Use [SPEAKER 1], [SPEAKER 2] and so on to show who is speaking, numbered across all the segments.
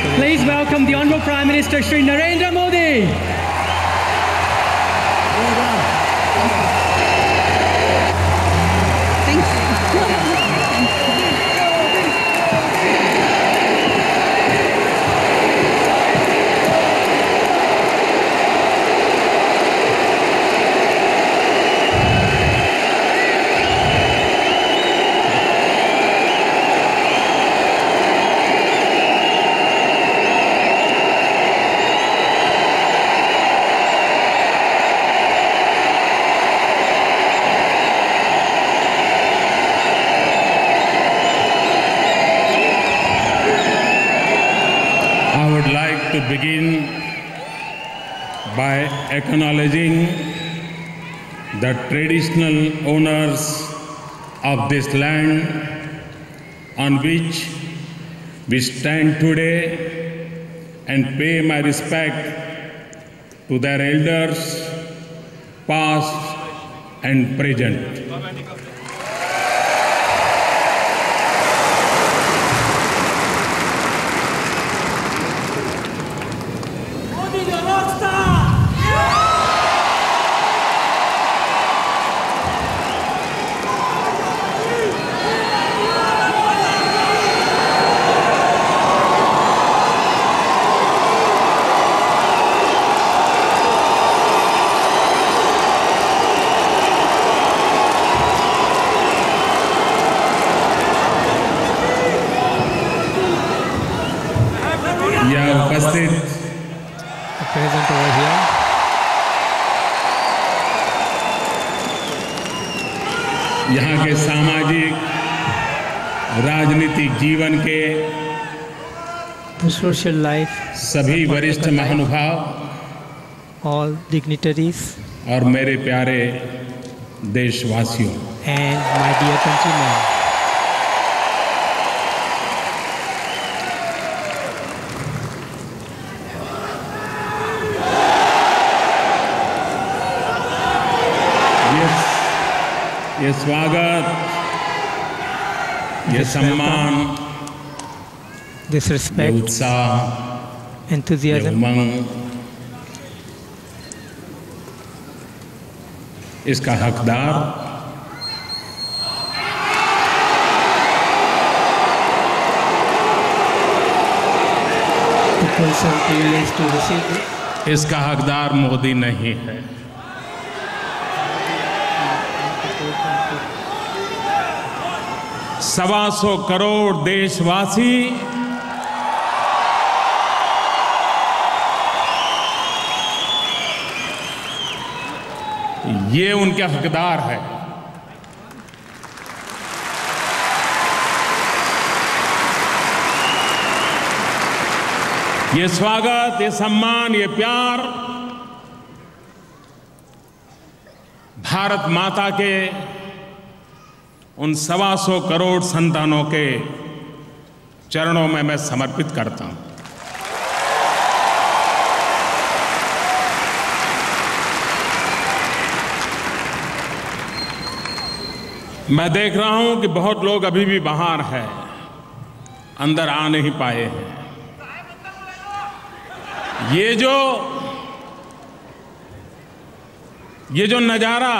[SPEAKER 1] Please welcome the Honourable Prime Minister Shri Narendra Modi.
[SPEAKER 2] To begin by acknowledging the traditional owners of this land on which we stand today and pay my respect to their elders, past and present.
[SPEAKER 1] Present over here.
[SPEAKER 2] यहाँ के सामाजिक राजनीतिक जीवन के
[SPEAKER 1] The social life,
[SPEAKER 2] सभी वरिष्ठ महानुभाव,
[SPEAKER 1] all dignitaries,
[SPEAKER 2] और मेरे प्यारे देशवासियों,
[SPEAKER 1] and my dear countrymen.
[SPEAKER 2] ये स्वागत, ये सम्मान,
[SPEAKER 1] this respect,
[SPEAKER 2] ये उत्साह,
[SPEAKER 1] enthusiasm,
[SPEAKER 2] ये उमंग, इसका हकदार
[SPEAKER 1] the person privileged to receive it.
[SPEAKER 2] इसका हकदार मोदी नहीं है। 125 करोड़ देशवासी ये उनके हकदार है। ये स्वागत, ये सम्मान, ये प्यार भारत माता के उन 125 करोड़ संतानों के चरणों में मैं समर्पित करता हूं। मैं देख रहा हूं कि बहुत लोग अभी भी बाहर हैं, अंदर आ नहीं पाए हैं। ये जो नजारा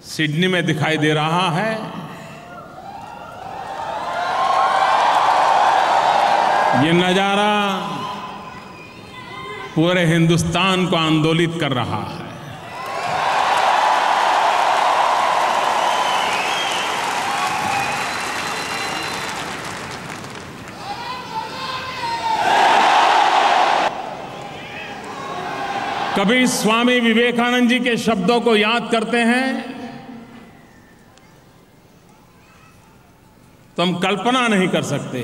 [SPEAKER 2] सिडनी में दिखाई दे रहा है, ये नजारा पूरे हिंदुस्तान को आंदोलित कर रहा है। कभी स्वामी विवेकानंद जी के शब्दों को याद करते हैं तो हम कल्पना नहीं कर सकते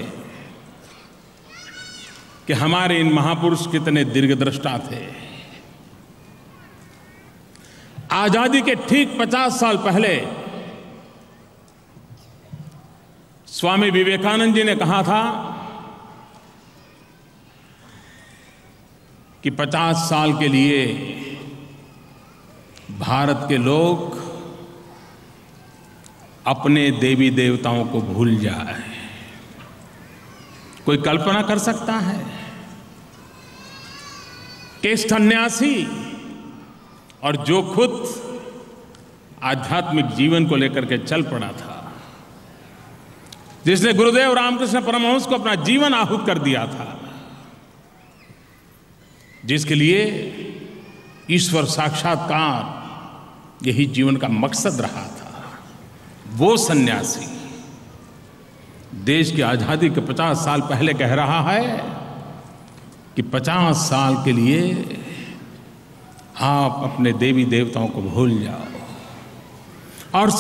[SPEAKER 2] कि हमारे इन महापुरुष कितने दीर्घदृष्टा थे। आजादी के ठीक 50 साल पहले स्वामी विवेकानंद जी ने कहा था कि 50 साल के लिए भारत के लोग अपने देवी देवताओं को भूल जाए कोई कल्पना कर सकता है कि सन्यासी और जो खुद आध्यात्मिक जीवन को लेकर के चल पड़ा था, जिसने गुरुदेव रामकृष्ण परमहंस को अपना जीवन आहूत कर दिया था, जिसके लिए ईश्वर साक्षात्कार यही जीवन का मकसद रहा था, वो सन्यासी देश की आजादी के 50 साल पहले कह रहा है कि 50 साल के लिए आप अपने देवी देवताओं को भूल जाओ और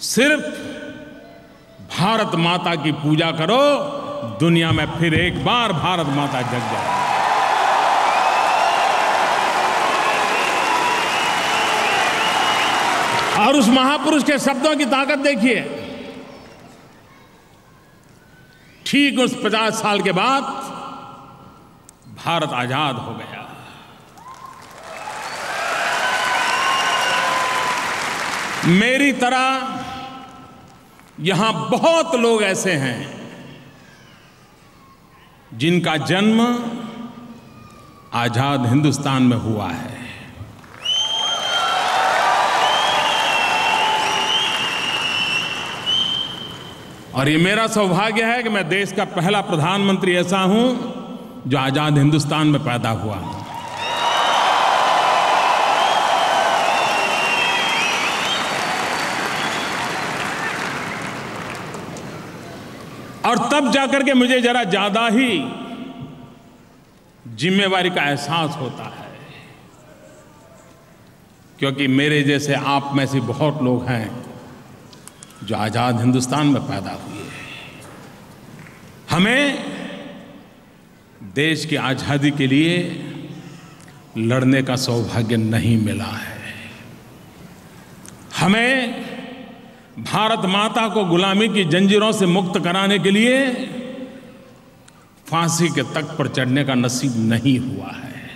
[SPEAKER 2] सिर्फ भारत माता की पूजा करो, दुनिया में फिर एक बार भारत माता जग जाए। और उस महापुरुष के शब्दों की ताकत देखिए, ठीक उस 50 साल के बाद भारत आजाद हो गया। मेरी तरह यहां बहुत लोग ऐसे हैं जिनका जन्म आजाद हिंदुस्तान में हुआ है। और ये मेरा सौभाग्य है कि मैं देश का पहला प्रधानमंत्री ऐसा हूं जो आजाद हिंदुस्तान में पैदा हुआ हूं। और तब जाकर के मुझे जरा ज्यादा ही जिम्मेवारी का एहसास होता है, क्योंकि मेरे जैसे आप में से बहुत लोग हैं जो आजाद हिंदुस्तान में पैदा हुए हैं। हमें देश की आजादी के लिए लड़ने का सौभाग्य नहीं मिला है। हमें भारत माता को गुलामी की जंजीरों से मुक्त कराने के लिए फांसी के तख्त पर चढ़ने का नसीब नहीं हुआ है।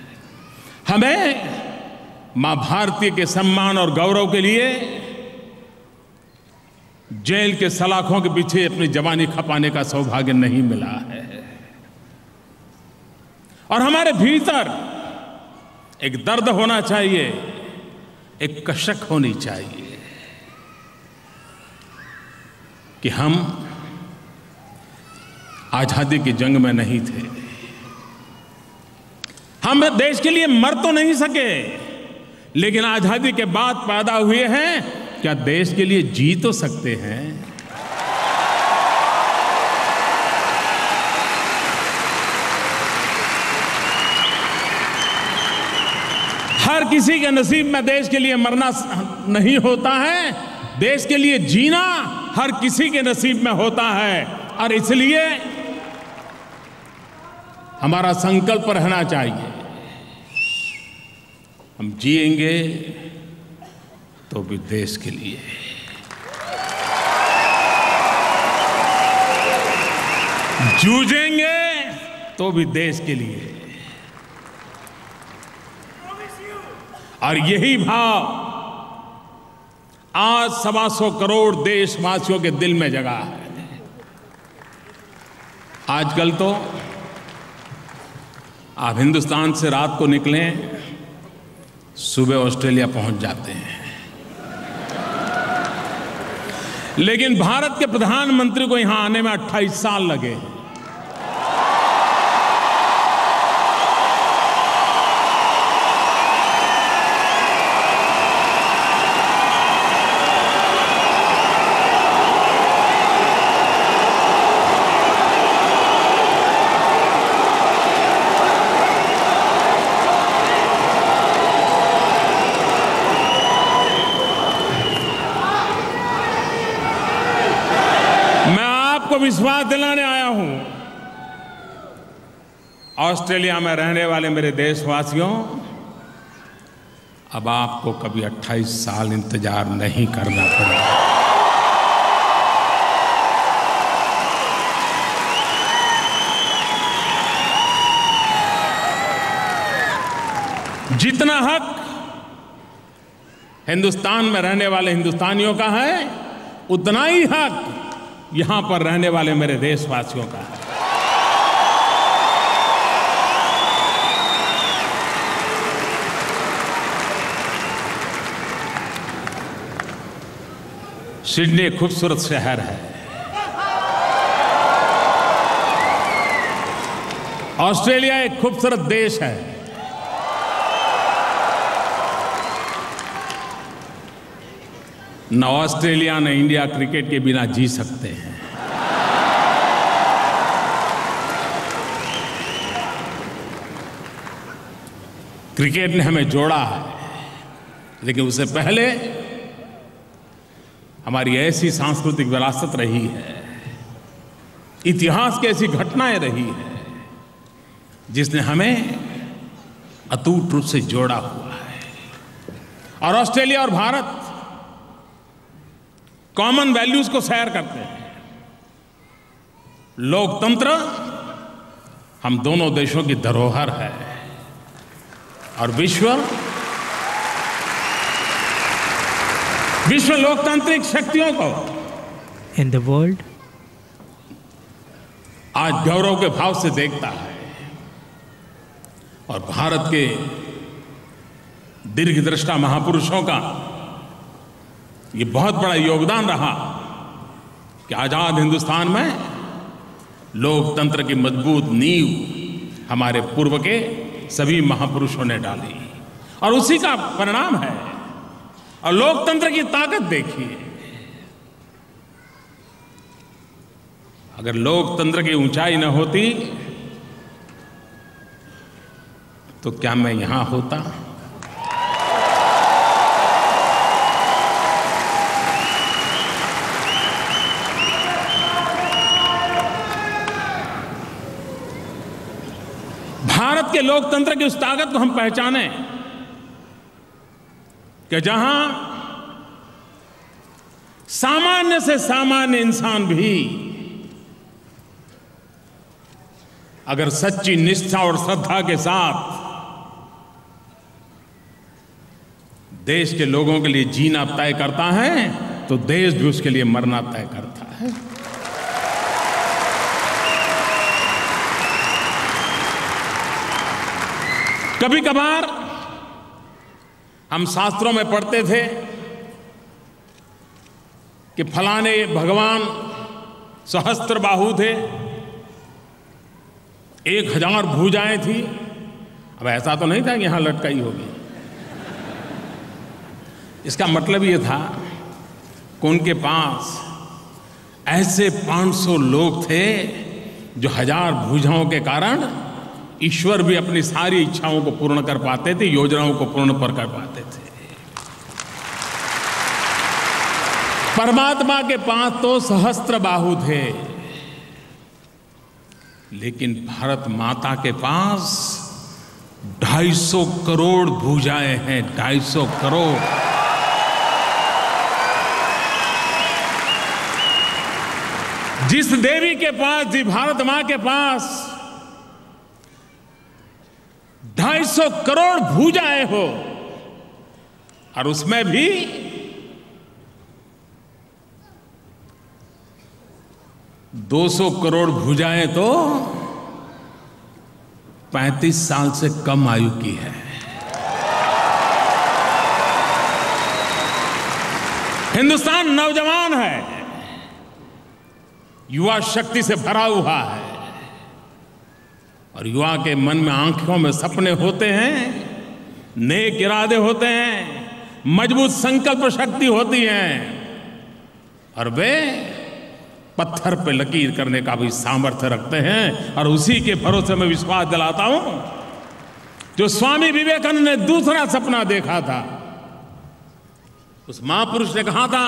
[SPEAKER 2] हमें मां भारती के सम्मान और गौरव के लिए जेल के सलाखों के पीछे अपनी जवानी खपाने का सौभाग्य नहीं मिला है। और हमारे भीतर एक दर्द होना चाहिए, एक कशक होनी चाहिए कि हम आजादी की जंग में नहीं थे। हम देश के लिए मर तो नहीं सके, लेकिन आजादी के बाद पैदा हुए हैं, क्या देश के लिए जी तो सकते हैं? हर किसी के नसीब में देश के लिए मरना नहीं होता है, देश के लिए जीना हर किसी के नसीब में होता है। और इसलिए हमारा संकल्प रहना चाहिए, हम जिएंगे तो भी देश के लिए, जूझेंगे तो भी देश के लिए। और यही भाव आज 125 करोड़ देशवासियों के दिल में जगा है। आजकल तो आप हिंदुस्तान से रात को निकलें, सुबह ऑस्ट्रेलिया पहुंच जाते हैं, लेकिन भारत के प्रधानमंत्री को यहां आने में 28 साल लगे। विश्वास दिलाने आया हूं, ऑस्ट्रेलिया में रहने वाले मेरे देशवासियों, अब आपको कभी 28 साल इंतजार नहीं करना पड़ेगा। जितना हक हिंदुस्तान में रहने वाले हिंदुस्तानियों का है, उतना ही हक यहां पर रहने वाले मेरे देशवासियों का है। सिडनी एक खूबसूरत शहर है। ऑस्ट्रेलिया एक खूबसूरत देश है। न ऑस्ट्रेलिया न इंडिया क्रिकेट के बिना जी सकते हैं। क्रिकेट ने हमें जोड़ा है, लेकिन उससे पहले हमारी ऐसी सांस्कृतिक विरासत रही है, इतिहास की ऐसी घटनाएं रही है जिसने हमें अटूट रूप से जोड़ा हुआ है। और ऑस्ट्रेलिया और भारत कॉमन वैल्यूज को शेयर करते हैं। लोकतंत्र हम दोनों देशों की धरोहर है और विश्व लोकतांत्रिक शक्तियों को
[SPEAKER 1] इन द वर्ल्ड
[SPEAKER 2] आज गौरव के भाव से देखता है। और भारत के दीर्घदृष्टा महापुरुषों का ये बहुत बड़ा योगदान रहा कि आजाद हिंदुस्तान में लोकतंत्र की मजबूत नींव हमारे पूर्व के सभी महापुरुषों ने डाली और उसी का परिणाम है। और लोकतंत्र की ताकत देखिए, अगर लोकतंत्र की ऊंचाई न होती तो क्या मैं यहां होता? भारत के लोकतंत्र की उस ताकत को हम पहचानें कि जहां सामान्य से सामान्य इंसान भी अगर सच्ची निष्ठा और श्रद्धा के साथ देश के लोगों के लिए जीना तय करता है तो देश भी उसके लिए मरना तय करता है। कभी कभार हम शास्त्रों में पढ़ते थे कि फलाने भगवान सहस्त्र बाहु थे, 1000 भुजाएं थी। अब ऐसा तो नहीं था कि यहां लटकाई होगी। इसका मतलब ये था कि उनके पास ऐसे 500 लोग थे जो 1000 भुजाओं के कारण ईश्वर भी अपनी सारी इच्छाओं को पूर्ण कर पाते थे, योजनाओं को पूर्ण कर पाते थे। परमात्मा के पास तो सहस्त्र बाहु थे, लेकिन भारत माता के पास 250 करोड़ भुजाएं हैं। 250 करोड़। जिस देवी के पास, जिस भारत मां के पास 250 करोड़ भुजाएं हो और उसमें भी $200 करोड़ भुजाएं तो 35 साल से कम आयु की है। हिंदुस्तान नौजवान है, युवा शक्ति से भरा हुआ है और युवा के मन में, आंखों में सपने होते हैं, नेक इरादे होते हैं, मजबूत संकल्प शक्ति होती है और वे पत्थर पे लकीर करने का भी सामर्थ्य रखते हैं। और उसी के भरोसे में विश्वास दिलाता हूं जो स्वामी विवेकानंद ने दूसरा सपना देखा था। उस महापुरुष ने कहा था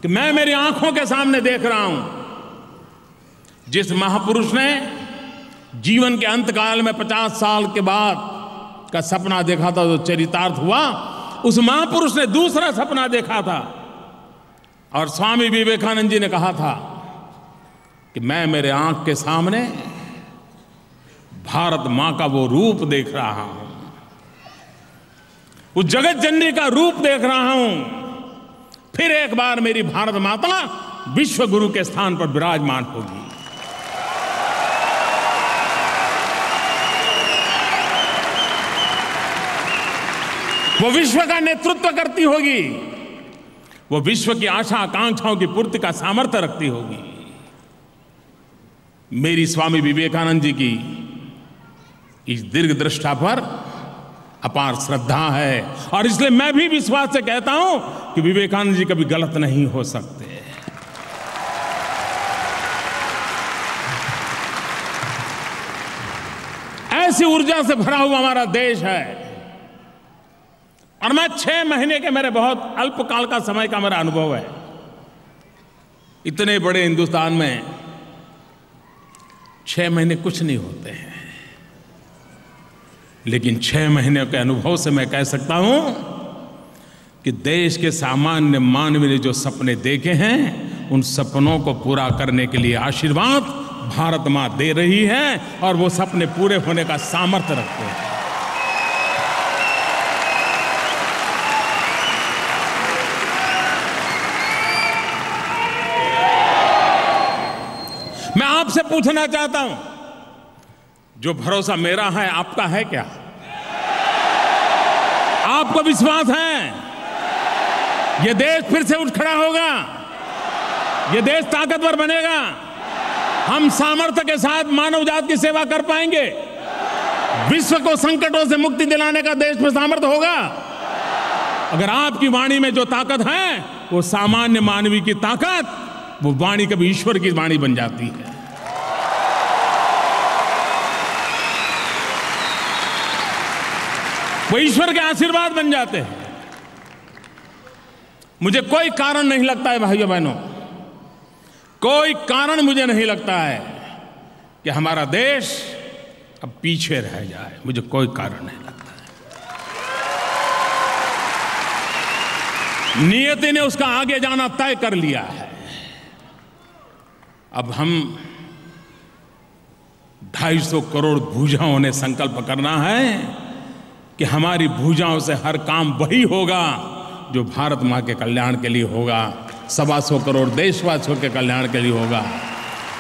[SPEAKER 2] कि मैं मेरी आंखों के सामने देख रहा हूं, जिस महापुरुष ने जीवन के अंतकाल में 50 साल के बाद का सपना देखा था, जो चरितार्थ हुआ, उस महापुरुष ने दूसरा सपना देखा था। और स्वामी विवेकानंद जी ने कहा था कि मैं मेरे आंख के सामने भारत मां का वो रूप देख रहा हूं, उस जगत जननी का रूप देख रहा हूं। फिर एक बार मेरी भारत माता विश्व गुरु के स्थान पर विराजमान होगी। वो विश्व का नेतृत्व करती होगी, वो विश्व की आशा आकांक्षाओं की पूर्ति का सामर्थ्य रखती होगी। मेरी स्वामी विवेकानंद जी की इस दीर्घ दृष्टा पर अपार श्रद्धा है और इसलिए मैं भी विश्वास से कहता हूं कि विवेकानंद जी कभी गलत नहीं हो सकते। ऐसी ऊर्जा से भरा हुआ हमारा देश है और मैं 6 महीने के मेरे बहुत अल्पकाल का समय का मेरा अनुभव है। इतने बड़े हिंदुस्तान में 6 महीने कुछ नहीं होते हैं, लेकिन 6 महीने के अनुभव से मैं कह सकता हूं कि देश के सामान्य मानव ने जो सपने देखे हैं उन सपनों को पूरा करने के लिए आशीर्वाद भारत मां दे रही है और वो सपने पूरे होने का सामर्थ्य रखते हैं। मैं आपसे पूछना चाहता हूं, जो भरोसा मेरा है आपका है क्या? आपको विश्वास है ये देश फिर से उठ खड़ा होगा, ये देश ताकतवर बनेगा, हम सामर्थ्य के साथ मानव जात की सेवा कर पाएंगे, विश्व को संकटों से मुक्ति दिलाने का देश में सामर्थ्य होगा? अगर आपकी वाणी में जो ताकत है वो सामान्य मानवी की ताकत, वो वाणी कभी ईश्वर की वाणी बन जाती है। वो ईश्वर के आशीर्वाद बन जाते हैं। मुझे कोई कारण नहीं लगता है भाइयों बहनों, कोई कारण मुझे नहीं लगता है कि हमारा देश अब पीछे रह जाए। मुझे कोई कारण नहीं लगता है। नियति ने उसका आगे जाना तय कर लिया है। अब हम 250 करोड़ भुजाओं ने संकल्प करना है कि हमारी भुजाओं से हर काम वही होगा जो भारत मां के कल्याण के लिए होगा, 125 करोड़ देशवासियों के कल्याण के लिए होगा,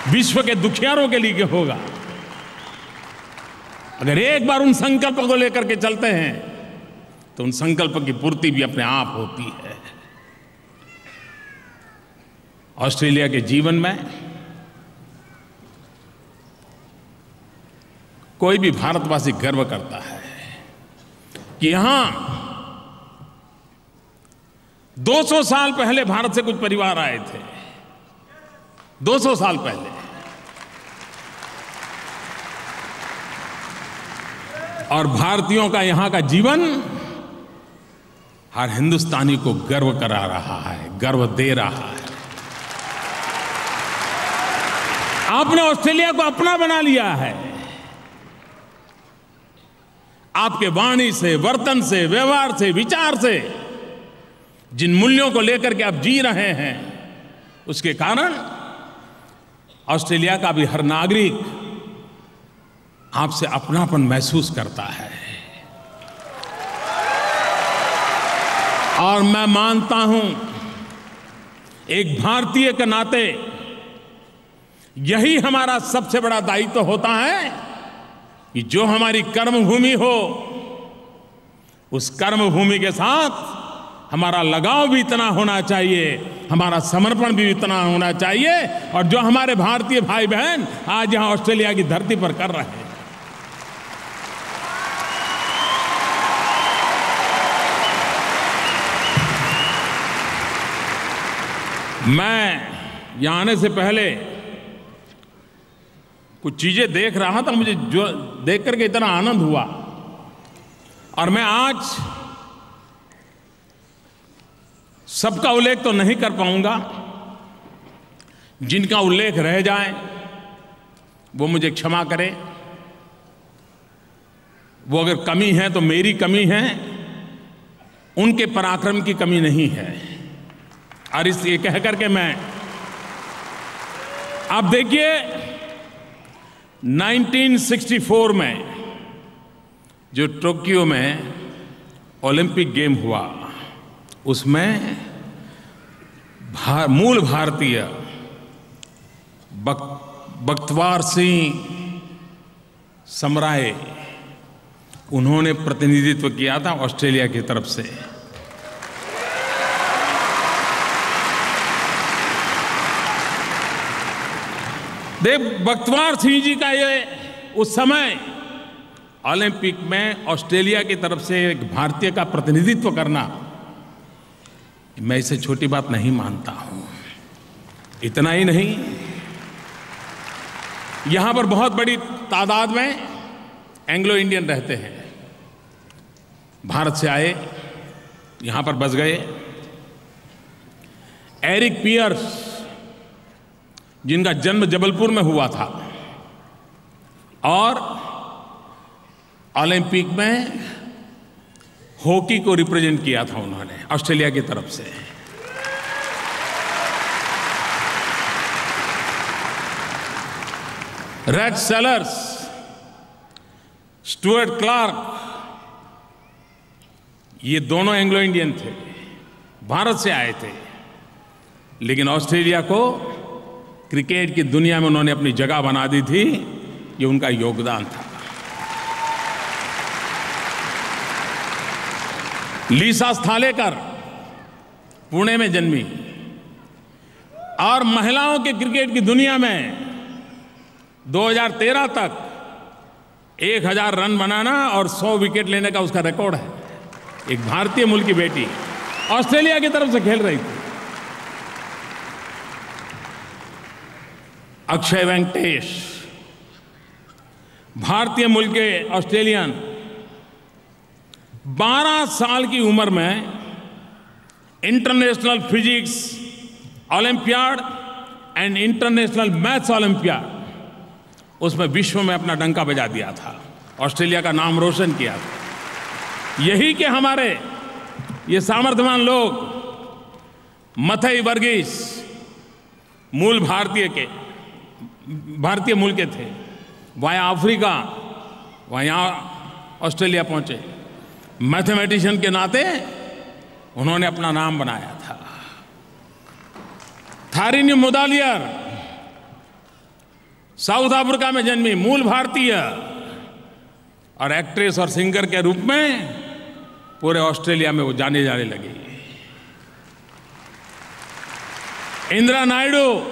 [SPEAKER 2] विश्व के दुखियारों के लिए होगा। अगर एक बार उन संकल्पों को लेकर के चलते हैं तो उन संकल्प की पूर्ति भी अपने आप होती है। ऑस्ट्रेलिया के जीवन में कोई भी भारतवासी गर्व करता है कि यहां 200 साल पहले भारत से कुछ परिवार आए थे, 200 साल पहले, और भारतीयों का यहां का जीवन हर हिंदुस्तानी को गर्व करा रहा है, गर्व दे रहा है। आपने ऑस्ट्रेलिया को अपना बना लिया है। आपके वाणी से, वर्तन से, व्यवहार से, विचार से जिन मूल्यों को लेकर के आप जी रहे हैं, उसके कारण ऑस्ट्रेलिया का भी हर नागरिक आपसे अपनापन महसूस करता है। और मैं मानता हूं एक भारतीय के नाते यही हमारा सबसे बड़ा दायित्व होता है कि जो हमारी कर्मभूमि हो, उस कर्मभूमि के साथ हमारा लगाव भी इतना होना चाहिए, हमारा समर्पण भी इतना होना चाहिए, और जो हमारे भारतीय भाई बहन आज यहां ऑस्ट्रेलिया की धरती पर कर रहे हैं। मैं यहां आने से पहले कुछ चीजें देख रहा था, मुझे जो देख करके इतना आनंद हुआ, और मैं आज सबका उल्लेख तो नहीं कर पाऊंगा। जिनका उल्लेख रह जाए वो मुझे क्षमा करें। वो अगर कमी है तो मेरी कमी है, उनके पराक्रम की कमी नहीं है। और इसलिए कह करके मैं, आप देखिए 1964 में जो टोक्यो में ओलंपिक गेम हुआ, उसमें मूल भारतीय बख्तवार सिंह समराय, उन्होंने प्रतिनिधित्व किया था ऑस्ट्रेलिया की तरफ से। बख्तवार सिंह जी का ये उस समय ओलंपिक में ऑस्ट्रेलिया की तरफ से एक भारतीय का प्रतिनिधित्व करना, मैं इसे छोटी बात नहीं मानता हूं। इतना ही नहीं, यहां पर बहुत बड़ी तादाद में एंग्लो इंडियन रहते हैं, भारत से आए, यहां पर बस गए। एरिक पियर्स, जिनका जन्म जबलपुर में हुआ था और ओलंपिक में हॉकी को रिप्रेजेंट किया था उन्होंने ऑस्ट्रेलिया की तरफ से। रेक्स सेलर्स, स्टुअर्ट क्लार्क, ये दोनों एंग्लो इंडियन थे, भारत से आए थे, लेकिन ऑस्ट्रेलिया को क्रिकेट की दुनिया में उन्होंने अपनी जगह बना दी थी। ये उनका योगदान था। लीसा स्थालेकर पुणे में जन्मी और महिलाओं के क्रिकेट की दुनिया में 2013 तक 1000 रन बनाना और 100 विकेट लेने का उसका रिकॉर्ड है। एक भारतीय मूल की बेटी ऑस्ट्रेलिया की तरफ से खेल रही थी। अक्षय वेंकटेश, भारतीय मूल के ऑस्ट्रेलियन, 12 साल की उम्र में international physics olympiad and international maths olympiad, उसमें विश्व में अपना डंका बजा दिया था, ऑस्ट्रेलिया का नाम रोशन किया था। यही के हमारे ये सामर्थ्यवान लोग मथई वर्गीस मूल भारतीय मूल के थे, वाया अफ्रीका, वहाँ ऑस्ट्रेलिया पहुंचे। मैथमेटिशियन के नाते उन्होंने अपना नाम बनाया था। थारिनी मुदालियर साउथ अफ्रीका में जन्मी, मूल भारतीय, और एक्ट्रेस और सिंगर के रूप में पूरे ऑस्ट्रेलिया में वो जाने लगी। इंदिरा नायडू,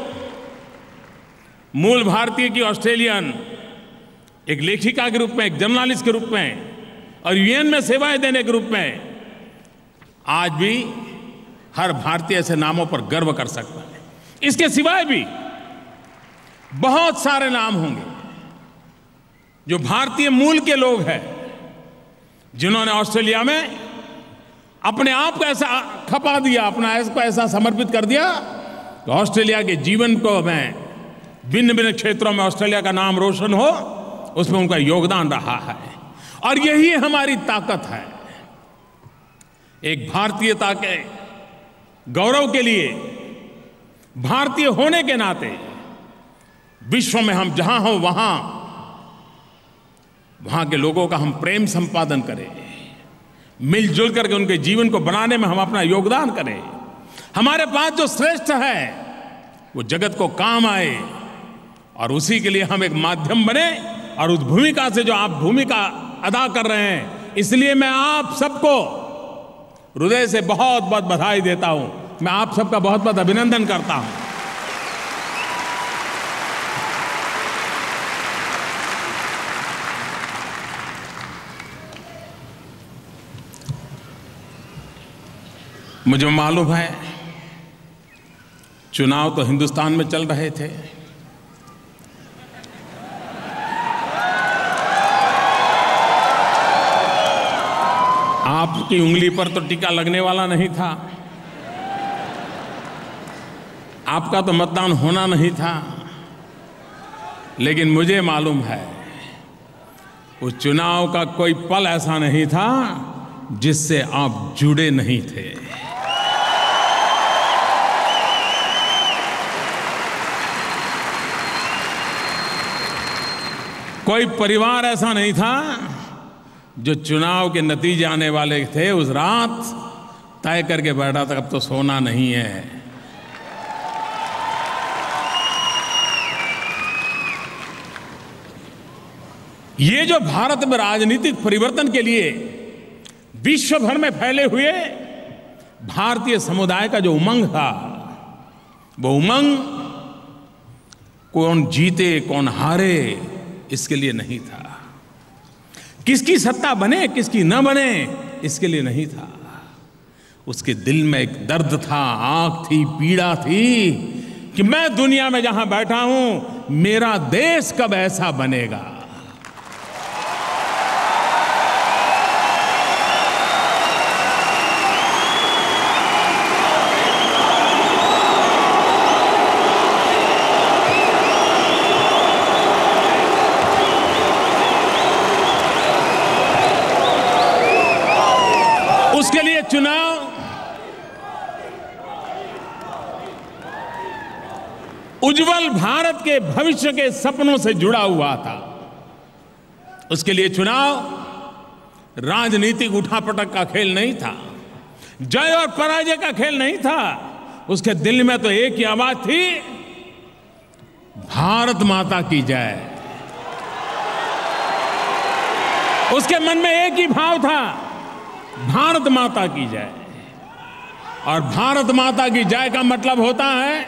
[SPEAKER 2] मूल भारतीय की ऑस्ट्रेलियन, एक लेखिका के रूप में, एक जर्नलिस्ट के रूप में और यूएन में सेवाएं देने के रूप में आज भी हर भारतीय ऐसे नामों पर गर्व कर सकता है। इसके सिवाय भी बहुत सारे नाम होंगे जो भारतीय मूल के लोग हैं, जिन्होंने ऑस्ट्रेलिया में अपने आप को ऐसा खपा दिया, अपना को ऐसा समर्पित कर दिया कि ऑस्ट्रेलिया के जीवन को में भिन्न भिन्न क्षेत्रों में ऑस्ट्रेलिया का नाम रोशन हो, उसमें उनका योगदान रहा है। और यही हमारी ताकत है। एक भारतीयता के गौरव के लिए, भारतीय होने के नाते विश्व में हम जहां हो वहां के लोगों का हम प्रेम संपादन करें, मिलजुल करके उनके जीवन को बनाने में हम अपना योगदान करें। हमारे पास जो श्रेष्ठ है वो जगत को काम आए, और उसी के लिए हम एक माध्यम बने। और उस भूमिका से जो आप भूमिका अदा कर रहे हैं, इसलिए मैं आप सबको हृदय से बहुत बहुत बधाई देता हूं। मैं आप सबका बहुत बहुत अभिनंदन करता हूं। मुझे मालूम है चुनाव तो हिंदुस्तान में चल रहे थे, आपकी उंगली पर तो टीका लगने वाला नहीं था, आपका तो मतदान होना नहीं था, लेकिन मुझे मालूम है उस चुनाव का कोई पल ऐसा नहीं था जिससे आप जुड़े नहीं थे। कोई परिवार ऐसा नहीं था जो चुनाव के नतीजे आने वाले थे उस रात तय करके बैठा था अब तो सोना नहीं है, ये जो भारत में राजनीतिक परिवर्तन के लिए विश्व भर में फैले हुए भारतीय समुदाय का जो उमंग था, वो उमंग कौन जीते कौन हारे इसके लिए नहीं था, किसकी सत्ता बने किसकी न बने इसके लिए नहीं था। उसके दिल में एक दर्द था, आंख थी, पीड़ा थी कि मैं दुनिया में जहां बैठा हूं मेरा देश कब ऐसा बनेगा। उसके लिए चुनाव उज्जवल भारत के भविष्य के सपनों से जुड़ा हुआ था। उसके लिए चुनाव राजनीतिक उठापटक का खेल नहीं था, जय और पराजय का खेल नहीं था। उसके दिल में तो एक ही आवाज थी, भारत माता की जय। उसके मन में एक ही भाव था, भारत माता की जय। और भारत माता की जय का मतलब होता है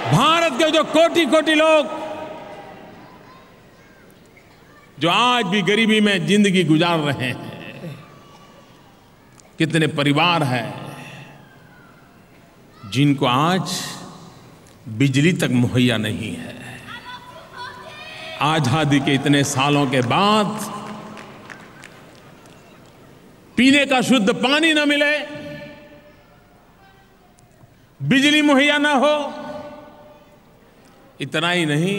[SPEAKER 2] भारत के जो कोटि कोटि लोग जो आज भी गरीबी में जिंदगी गुजार रहे हैं, कितने परिवार हैं जिनको आज बिजली तक मुहैया नहीं है। आजादी के इतने सालों के बाद पीने का शुद्ध पानी न मिले, बिजली मुहैया ना हो, इतना ही नहीं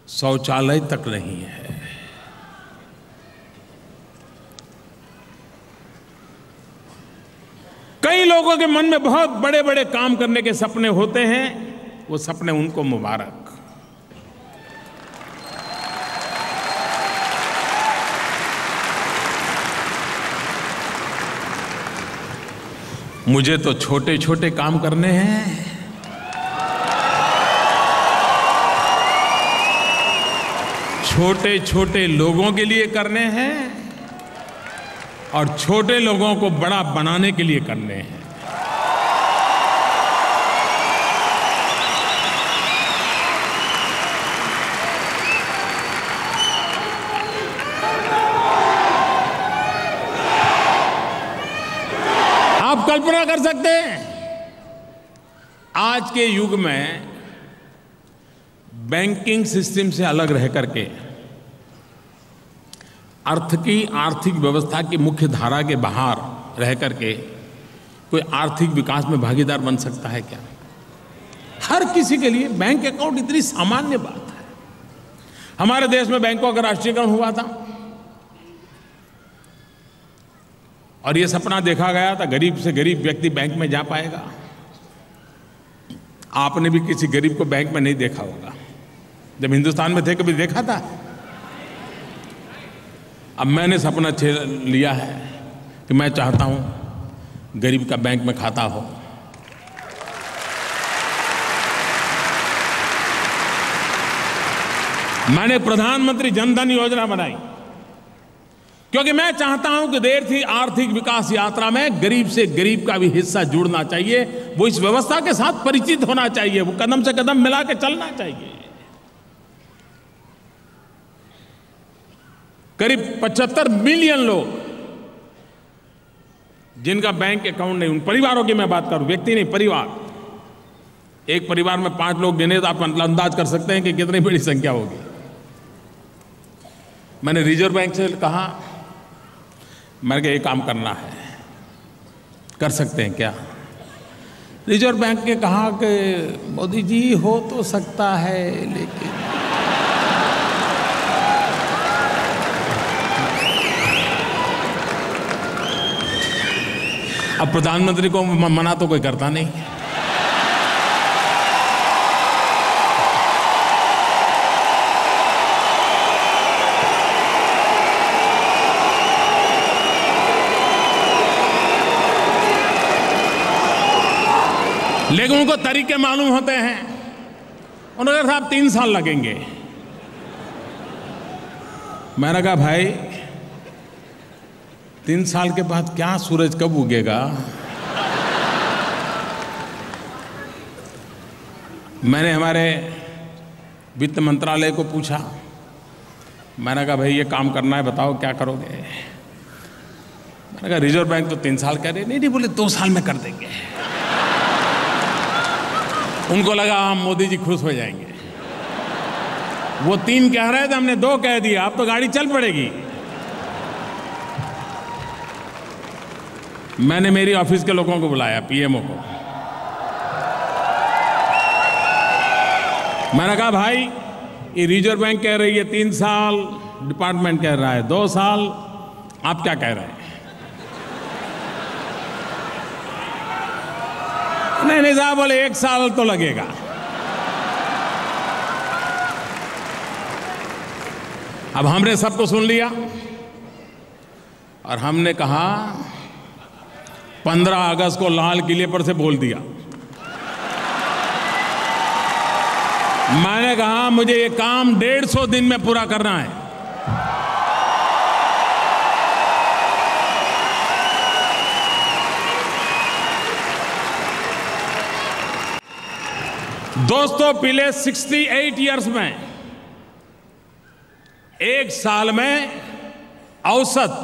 [SPEAKER 2] शौचालय तक नहीं है। कई लोगों के मन में बहुत बड़े बड़े काम करने के सपने होते हैं, वो सपने उनको मुबारक। मुझे तो छोटे छोटे काम करने हैं, छोटे छोटे लोगों के लिए करने हैं और छोटे लोगों को बड़ा बनाने के लिए करने हैं। आप कल्पना कर सकते हैं आज के युग में बैंकिंग सिस्टम से अलग रह करके आर्थिक व्यवस्था की मुख्य धारा के बाहर रह करके कोई आर्थिक विकास में भागीदार बन सकता है क्या? हर किसी के लिए बैंक अकाउंट इतनी सामान्य बात है। हमारे देश में बैंकों का राष्ट्रीयकरण हुआ था और ये सपना देखा गया था गरीब से गरीब व्यक्ति बैंक में जा पाएगा। आपने भी किसी गरीब को बैंक में नहीं देखा होगा, जब हिंदुस्तान में थे कभी देखा था? अब मैंने सपना लिया है कि मैं चाहता हूं गरीब का बैंक में खाता हो। मैंने प्रधानमंत्री जनधन योजना बनाई क्योंकि मैं चाहता हूं कि देर थी आर्थिक विकास यात्रा में गरीब से गरीब का भी हिस्सा जुड़ना चाहिए, वो इस व्यवस्था के साथ परिचित होना चाहिए, वो कदम से कदम मिला के चलना चाहिए। करीब 75 मिलियन लोग जिनका बैंक अकाउंट नहीं, उन परिवारों की मैं बात करूं, व्यक्ति नहीं, परिवार। एक परिवार में 5 लोग गिने तो आप अंदाज कर सकते हैं कि कितनी बड़ी संख्या होगी। मैंने रिजर्व बैंक से कहा, मैंने कहा एक काम करना है, कर सकते हैं क्या? रिजर्व बैंक ने कहा कि मोदी जी हो तो सकता है, लेकिन अब प्रधानमंत्री को मना तो कोई करता नहीं। लेकिन उनको तरीके मालूम होते हैं। उन्होंने कहा साहब 3 साल लगेंगे। मैंने कहा भाई 3 साल के बाद क्या सूरज कब उगेगा? मैंने हमारे वित्त मंत्रालय को पूछा, मैंने कहा भाई ये काम करना है, बताओ क्या करोगे? मैंने कहा रिजर्व बैंक तो 3 साल कह रहे, नहीं बोले 2 साल में कर देंगे। उनको लगा हम मोदी जी खुश हो जाएंगे। वो 3 कह रहे थे, हमने 2 कह दिया, अब तो गाड़ी चल पड़ेगी। मैंने मेरी ऑफिस के लोगों को बुलाया, पीएमओ को। मैंने कहा भाई ये रिजर्व बैंक कह रही है 3 साल, डिपार्टमेंट कह रहा है 2 साल, आप क्या कह रहे हैं? नहीं साहब बोले 1 साल तो लगेगा। अब हमने सबको सुन लिया और हमने कहा 15 अगस्त को लाल किले पर से बोल दिया। मैंने कहा मुझे ये काम 150 दिन में पूरा करना है। दोस्तों पिछले 68 इयर्स में 1 साल में औसत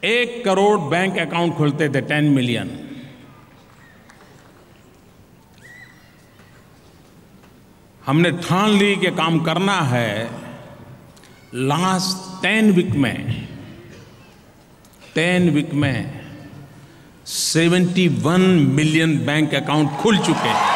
[SPEAKER 2] 1 करोड़ बैंक अकाउंट खुलते थे, 10 मिलियन। हमने ठान ली कि काम करना है। लास्ट 10 वीक में 71 मिलियन बैंक अकाउंट खुल चुके हैं।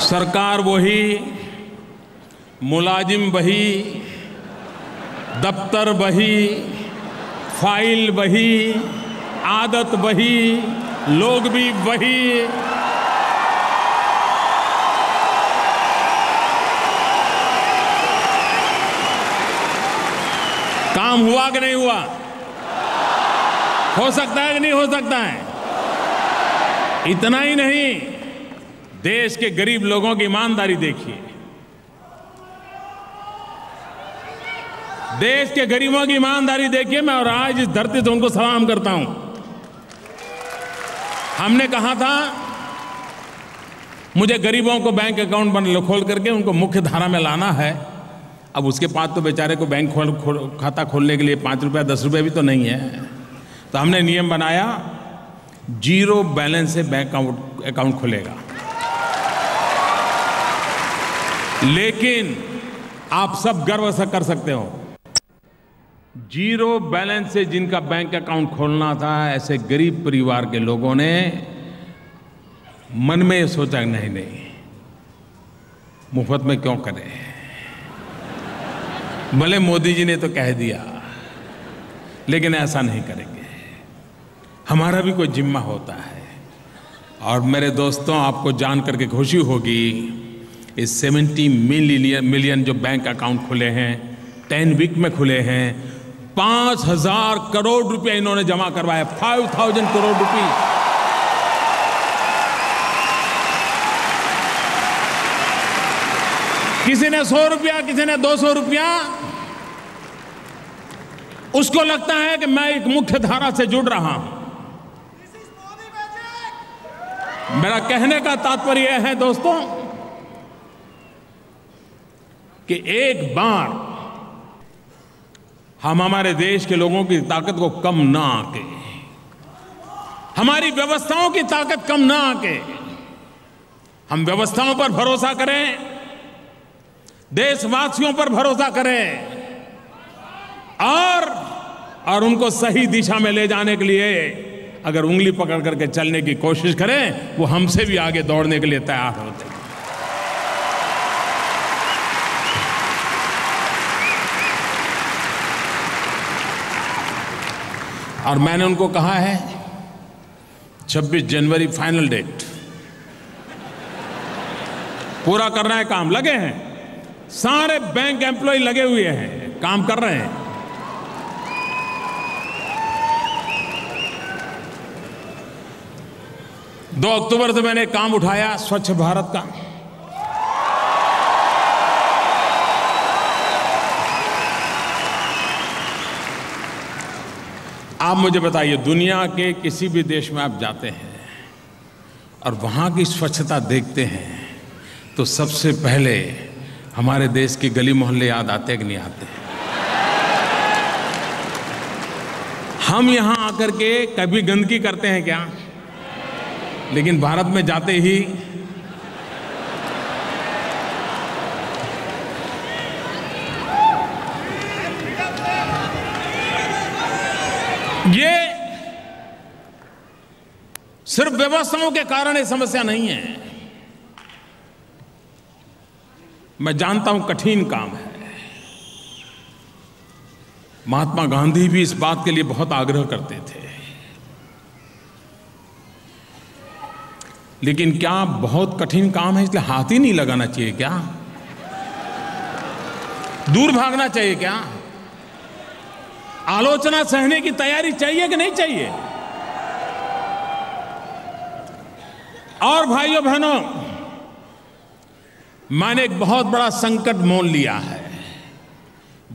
[SPEAKER 2] सरकार वही, मुलाजिम वही, दफ्तर वही, फाइल वही, आदत वही, लोग भी वही। काम हुआ कि नहीं हुआ? हो सकता है कि नहीं हो सकता है? इतना ही नहीं, देश के गरीब लोगों की ईमानदारी देखिए। देश के गरीबों की ईमानदारी देखिए। मैं और आज इस धरती से उनको सलाम करता हूं। हमने कहा था मुझे गरीबों को बैंक अकाउंट खोल करके उनको मुख्य धारा में लाना है। अब उसके पास तो बेचारे को बैंक खाता खोलने के लिए 5 रुपया 10 रुपये भी तो नहीं है। तो हमने नियम बनाया, 0 बैलेंस से बैंक अकाउंट खुलेगा। लेकिन आप सब गर्व से कर सकते हो, 0 बैलेंस से जिनका बैंक अकाउंट खोलना था, ऐसे गरीब परिवार के लोगों ने मन में सोचा नहीं मुफ्त में क्यों करें, भले मोदी जी ने तो कह दिया, लेकिन ऐसा नहीं करेंगे। हमारा भी कोई जिम्मा होता है। और मेरे दोस्तों, आपको जान करके खुशी होगी, इस 70 मिलियन जो बैंक अकाउंट खुले हैं, 10 वीक में खुले हैं, 5,000 करोड़ रुपए इन्होंने जमा करवाया। 5,000 करोड़ रुपए। किसी ने 100 रुपया, किसी ने 200 रुपया। उसको लगता है कि मैं एक मुख्य धारा से जुड़ रहा हूं। मेरा कहने का तात्पर्य है दोस्तों कि एक बार हम हमारे देश के लोगों की ताकत को कम ना आके, हमारी व्यवस्थाओं की ताकत कम ना आके, हम व्यवस्थाओं पर भरोसा करें, देशवासियों पर भरोसा करें और उनको सही दिशा में ले जाने के लिए अगर उंगली पकड़ करके चलने की कोशिश करें, वो हमसे भी आगे दौड़ने के लिए तैयार होते हैं। और मैंने उनको कहा है 26 जनवरी फाइनल डेट, पूरा करना है काम, लगे हैं। सारे बैंक एम्प्लॉय लगे हुए हैं, काम कर रहे हैं। दो अक्टूबर से मैंने काम उठाया स्वच्छ भारत का। आप मुझे बताइए, दुनिया के किसी भी देश में आप जाते हैं और वहाँ की स्वच्छता देखते हैं तो सबसे पहले हमारे देश के गली मोहल्ले याद आते कि नहीं आते? हम यहाँ आकर के कभी गंदगी करते हैं क्या? लेकिन भारत में जाते ही ये सिर्फ व्यवस्थाओं के कारण ये समस्या नहीं है। मैं जानता हूं कठिन काम है। महात्मा गांधी भी इस बात के लिए बहुत आग्रह करते थे, लेकिन क्या बहुत कठिन काम है इसलिए हाथ ही नहीं लगाना चाहिए क्या? दूर भागना चाहिए क्या? आलोचना सहने की तैयारी चाहिए कि नहीं चाहिए? और भाइयों बहनों, मैंने एक बहुत बड़ा संकट मोल लिया है,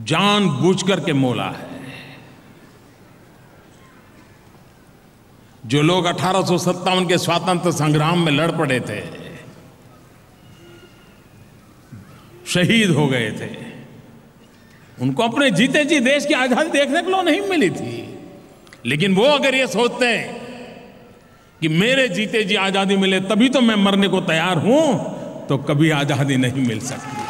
[SPEAKER 2] जानबूझकर के मोला है। जो लोग 1857 के स्वातंत्र संग्राम में लड़ पड़े थे, शहीद हो गए थे, उनको अपने जीते जी देश की आजादी देखने को नहीं मिली थी। लेकिन वो अगर ये सोचते हैं कि मेरे जीते जी आजादी मिले तभी तो मैं मरने को तैयार हूं, तो कभी आजादी नहीं मिल सकती।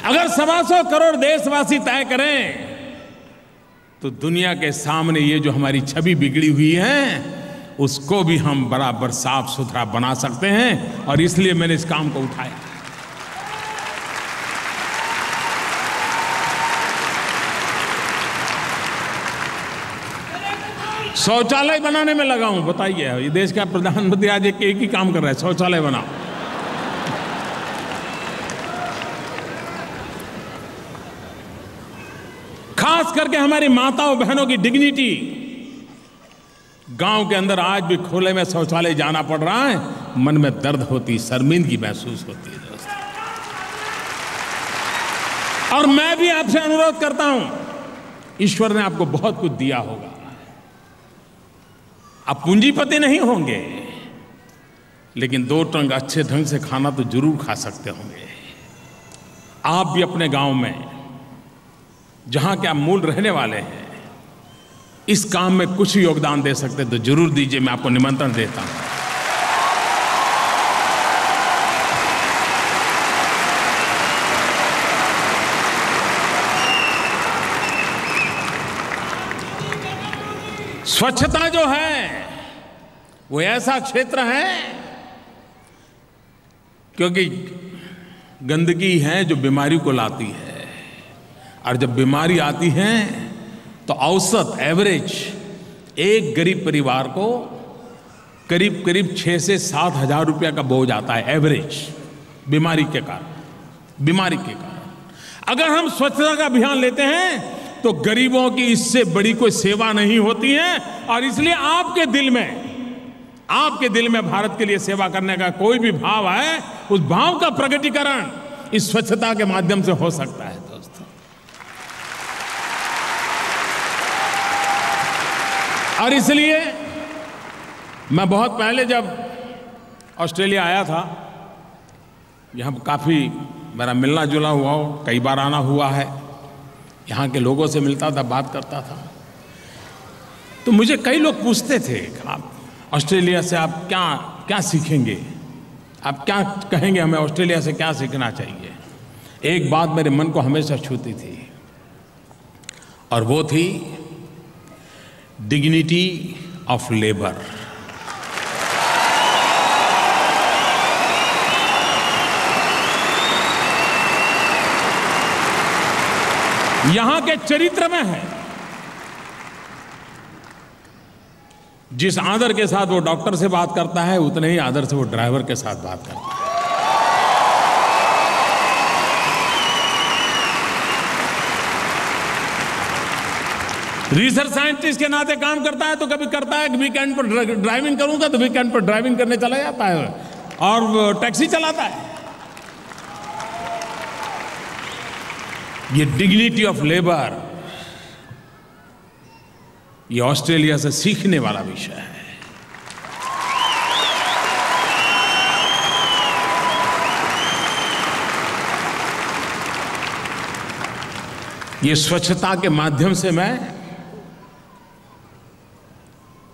[SPEAKER 2] अगर 125 करोड़ देशवासी तय करें तो दुनिया के सामने ये जो हमारी छवि बिगड़ी हुई है उसको भी हम बराबर साफ सुथरा बना सकते हैं, और इसलिए मैंने इस काम को उठाया। शौचालय बनाने में लगा हूं। बताइए, ये देश का प्रधानमंत्री आज एक ही काम कर रहा है, शौचालय बनाओ। खास करके हमारी माताओं बहनों की डिग्निटी, गांव के अंदर आज भी खुले में शौचालय जाना पड़ रहा है, मन में दर्द होती, शर्मिंदगी महसूस होती है दोस्तों। और मैं भी आपसे अनुरोध करता हूं, ईश्वर ने आपको बहुत कुछ दिया होगा, आप पूंजीपति नहीं होंगे, लेकिन 2 टंग अच्छे ढंग से खाना तो जरूर खा सकते होंगे। आप भी अपने गांव में, जहां के आप मूल रहने वाले हैं, इस काम में कुछ योगदान दे सकते तो जरूर दीजिए, मैं आपको निमंत्रण देता हूं। स्वच्छता जो है वो ऐसा क्षेत्र है, क्योंकि गंदगी है जो बीमारी को लाती है, और जब बीमारी आती है तो औसत एवरेज एक गरीब परिवार को करीब करीब 6 से 7 हज़ार रुपया का बोझ आता है, एवरेज, बीमारी के कारण। अगर हम स्वच्छता का अभियान लेते हैं तो गरीबों की इससे बड़ी कोई सेवा नहीं होती है, और इसलिए आपके दिल में भारत के लिए सेवा करने का कोई भी भाव है, उस भाव का प्रकटीकरण इस स्वच्छता के माध्यम से हो सकता है दोस्तों। और इसलिए मैं बहुत पहले जब ऑस्ट्रेलिया आया था, यहाँ काफ़ी मेरा मिलना जुला हुआ हो, कई बार आना हुआ है, यहाँ के लोगों से मिलता था, बात करता था, तो मुझे कई लोग पूछते थे, आप ऑस्ट्रेलिया से आप क्या सीखेंगे, आप क्या कहेंगे हमें ऑस्ट्रेलिया से क्या सीखना चाहिए। एक बात मेरे मन को हमेशा छूती थी, और वो थी डिग्निटी ऑफ लेबर। यहां के चरित्र में है, जिस आदर के साथ वो डॉक्टर से बात करता है, उतने ही आदर से वो ड्राइवर के साथ बात करता है। रिसर्च साइंटिस्ट के नाते काम करता है तो कभी करता है कि वीकेंड पर ड्राइविंग करूंगा, तो वीकेंड पर ड्राइविंग करने चला जाता है और टैक्सी चलाता है। ये डिग्निटी ऑफ लेबर, ये ऑस्ट्रेलिया से सीखने वाला विषय है। ये स्वच्छता के माध्यम से मैं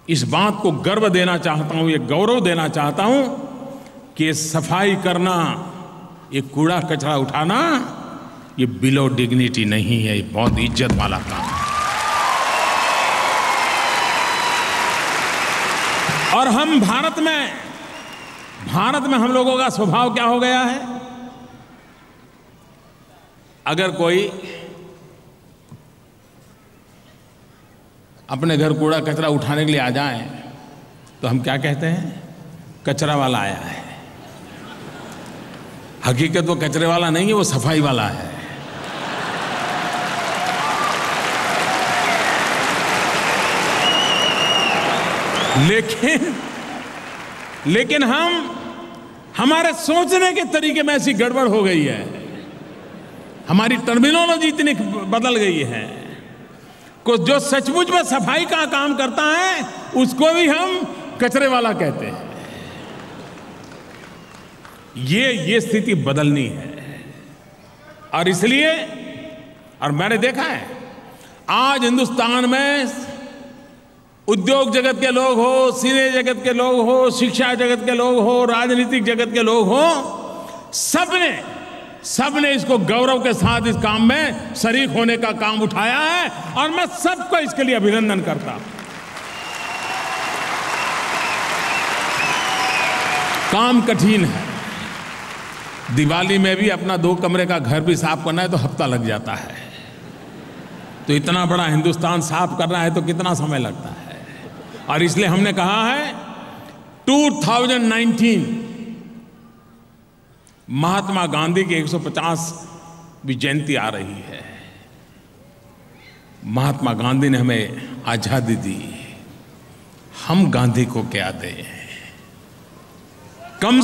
[SPEAKER 2] इस बात को गर्व देना चाहता हूं, ये गौरव देना चाहता हूं कि ये सफाई करना, ये कूड़ा कचरा उठाना, ये बिलो डिग्निटी नहीं है, ये बहुत इज्जत वाला काम है। और हम भारत में हम लोगों का स्वभाव क्या हो गया है, अगर कोई अपने घर कूड़ा कचरा उठाने के लिए आ जाए तो हम क्या कहते हैं, कचरा वाला आया है। हकीकत वो कचरे वाला नहीं है, वो सफाई वाला है। लेकिन हमारे सोचने के तरीके में ऐसी गड़बड़ हो गई है, हमारी टर्मिनोलॉजी इतनी बदल गई है कि जो सचमुच में सफाई का काम करता है उसको भी हम कचरे वाला कहते हैं। ये स्थिति बदलनी है। और इसलिए, और मैंने देखा है आज हिंदुस्तान में उद्योग जगत के लोग हो, सिने जगत के लोग हो, शिक्षा जगत के लोग हो, राजनीतिक जगत के लोग हो, सबने इसको गौरव के साथ इस काम में शरीक होने का काम उठाया है और मैं सबको इसके लिए अभिनंदन करता हूं। काम कठिन है। दिवाली में भी अपना 2 कमरे का घर भी साफ करना है तो हफ्ता लग जाता है, तो इतना बड़ा हिंदुस्तान साफ करना है तो कितना समय लगता है। और इसलिए हमने कहा है 2019 महात्मा गांधी की 150वीं जयंती आ रही है। महात्मा गांधी ने हमें आजादी दी, हम गांधी को क्या दें। कम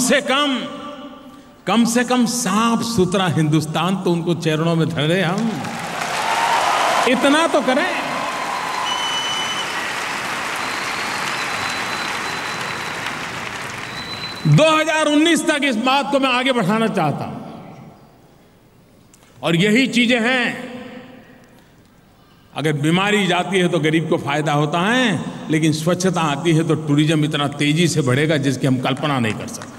[SPEAKER 2] से कम साफ सुथरा हिंदुस्तान तो उनको चरणों में धरे, हम इतना तो करें। – 2019 तक इस बात को मैं आगे बढ़ाना चाहता हूं। और यही चीजें हैं, अगर बीमारी जाती है तो गरीब को फायदा होता है, लेकिन स्वच्छता आती है तो टूरिज्म इतना तेजी से बढ़ेगा जिसकी हम कल्पना नहीं कर सकते।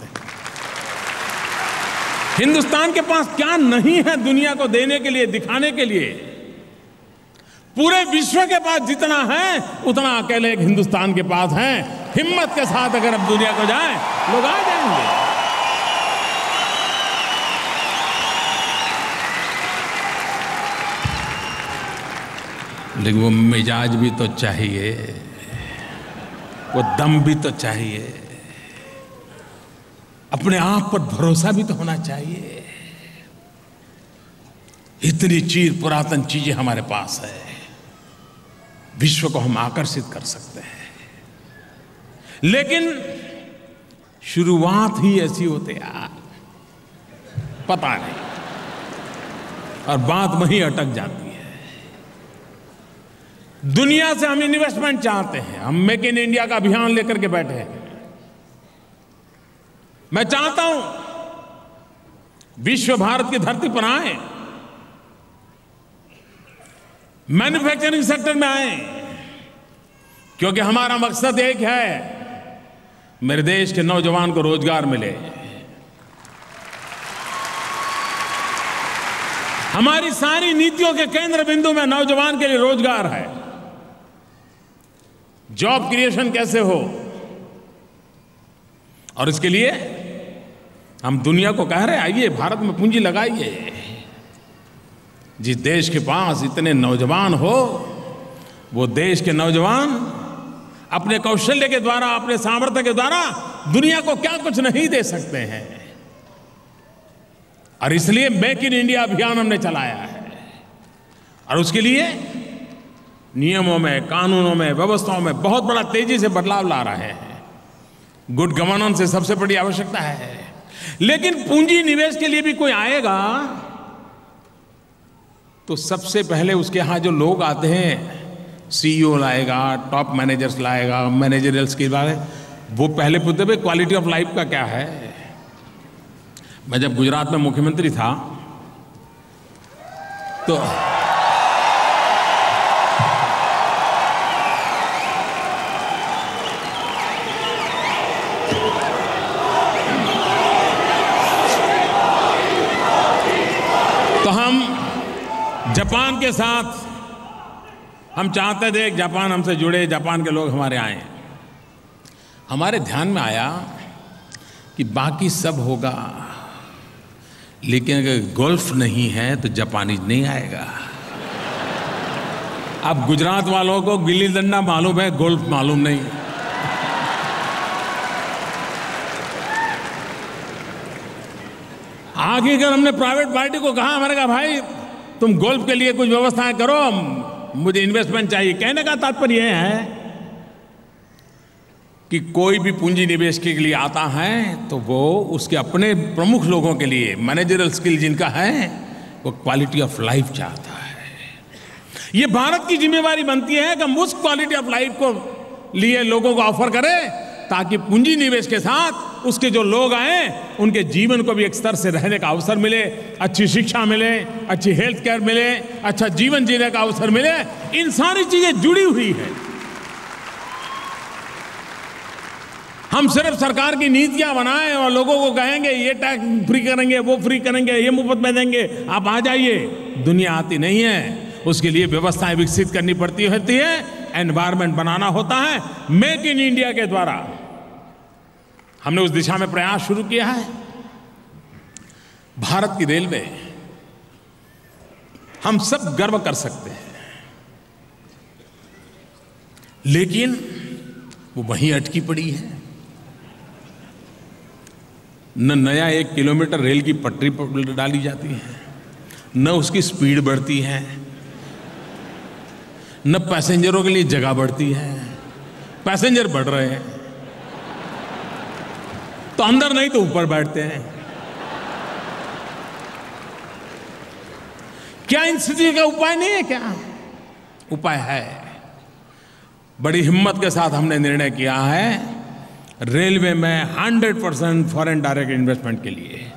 [SPEAKER 2] हिंदुस्तान के पास क्या नहीं है दुनिया को देने के लिए, दिखाने के लिए। पूरे विश्व के पास जितना है उतना अकेले एक हिंदुस्तान के पास है। हिम्मत के साथ अगर अब दुनिया को जाए, लोग आ जाएंगे। लेकिन वो मिजाज भी तो चाहिए, वो दम भी तो चाहिए, अपने आप पर भरोसा भी तो होना चाहिए। इतनी चीर पुरातन चीजें हमारे पास है, विश्व को हम आकर्षित कर सकते हैं, लेकिन शुरुआत ही ऐसी होती यार, पता नहीं, और बात वहीं अटक जाती है। दुनिया से हम इन्वेस्टमेंट चाहते हैं, हम मेक इन इंडिया का अभियान लेकर के बैठे हैं। मैं चाहता हूं विश्व भारत की धरती पर आए, मैन्युफैक्चरिंग सेक्टर में आए, क्योंकि हमारा मकसद एक है, मेरे देश के नौजवान को रोजगार मिले। हमारी सारी नीतियों के केंद्र बिंदु में नौजवान के लिए रोजगार है। जॉब क्रिएशन कैसे हो, और इसके लिए हम दुनिया को कह रहे हैं, आइए भारत में पूंजी लगाइए। जिस देश के पास इतने नौजवान हो, वो देश के नौजवान अपने कौशल्य के द्वारा, अपने सामर्थ्य के द्वारा दुनिया को क्या कुछ नहीं दे सकते हैं। और इसलिए मेक इन इंडिया अभियान हमने चलाया है और उसके लिए नियमों में, कानूनों में, व्यवस्थाओं में बहुत बड़ा तेजी से बदलाव ला रहे हैं। गुड गवर्नेंस से सबसे बड़ी आवश्यकता है। लेकिन पूंजी निवेश के लिए भी कोई आएगा तो सबसे पहले उसके यहां जो लोग आते हैं, सीईओ लाएगा, टॉप मैनेजर्स लाएगा, मैनेजरियल स्किल वाले, वो पहले पूछते भाई क्वालिटी ऑफ लाइफ का क्या है। मैं जब गुजरात में मुख्यमंत्री था तो हम जापान के साथ हम चाहते थे कि जापान हमसे जुड़े, जापान के लोग हमारे आए। हमारे ध्यान में आया कि बाकी सब होगा लेकिन अगर गोल्फ नहीं है तो जापानी नहीं आएगा। अब गुजरात वालों को गिल्ली डंडा मालूम है, गोल्फ मालूम नहीं। आगे अगर हमने प्राइवेट पार्टी को कहा, हमारे कहा भाई तुम गोल्फ के लिए कुछ व्यवस्थाएं करो, मुझे इन्वेस्टमेंट चाहिए। कहने का तात्पर्य यह है कि कोई भी पूंजी निवेश के लिए आता है तो वो उसके अपने प्रमुख लोगों के लिए, मैनेजरियल स्किल जिनका है, वो क्वालिटी ऑफ लाइफ चाहता है। ये भारत की जिम्मेवारी बनती है कि हम उस क्वालिटी ऑफ लाइफ को लिए लोगों को ऑफर करें ताकि पूंजी निवेश के साथ उसके जो लोग आए उनके जीवन को भी एक स्तर से रहने का अवसर मिले, अच्छी शिक्षा मिले, अच्छी हेल्थ केयर मिले, अच्छा जीवन जीने का अवसर मिले। इन सारी चीजें जुड़ी हुई है। हम सिर्फ सरकार की नीतियां बनाएं और लोगों को कहेंगे ये टैक्स फ्री करेंगे, वो फ्री करेंगे, ये मुफ्त में देंगे, आप आ जाइए, दुनिया आती नहीं है। उसके लिए व्यवस्थाएं विकसित करनी पड़ती है, एनवायरमेंट बनाना होता है। मेक इन इंडिया के द्वारा हमने उस दिशा में प्रयास शुरू किया है। भारत की रेलवे, हम सब गर्व कर सकते हैं, लेकिन वो वहीं अटकी पड़ी है। न नया 1 किलोमीटर रेल की पटरी पर डाली जाती है, न उसकी स्पीड बढ़ती है, न पैसेंजरों के लिए जगह बढ़ती है। पैसेंजर बढ़ रहे हैं तो अंदर नहीं तो ऊपर बैठते हैं। क्या इन स्थिति का उपाय नहीं है? क्या उपाय है? बड़ी हिम्मत के साथ हमने निर्णय किया है रेलवे में 100% फॉरेन डायरेक्ट इन्वेस्टमेंट के लिए।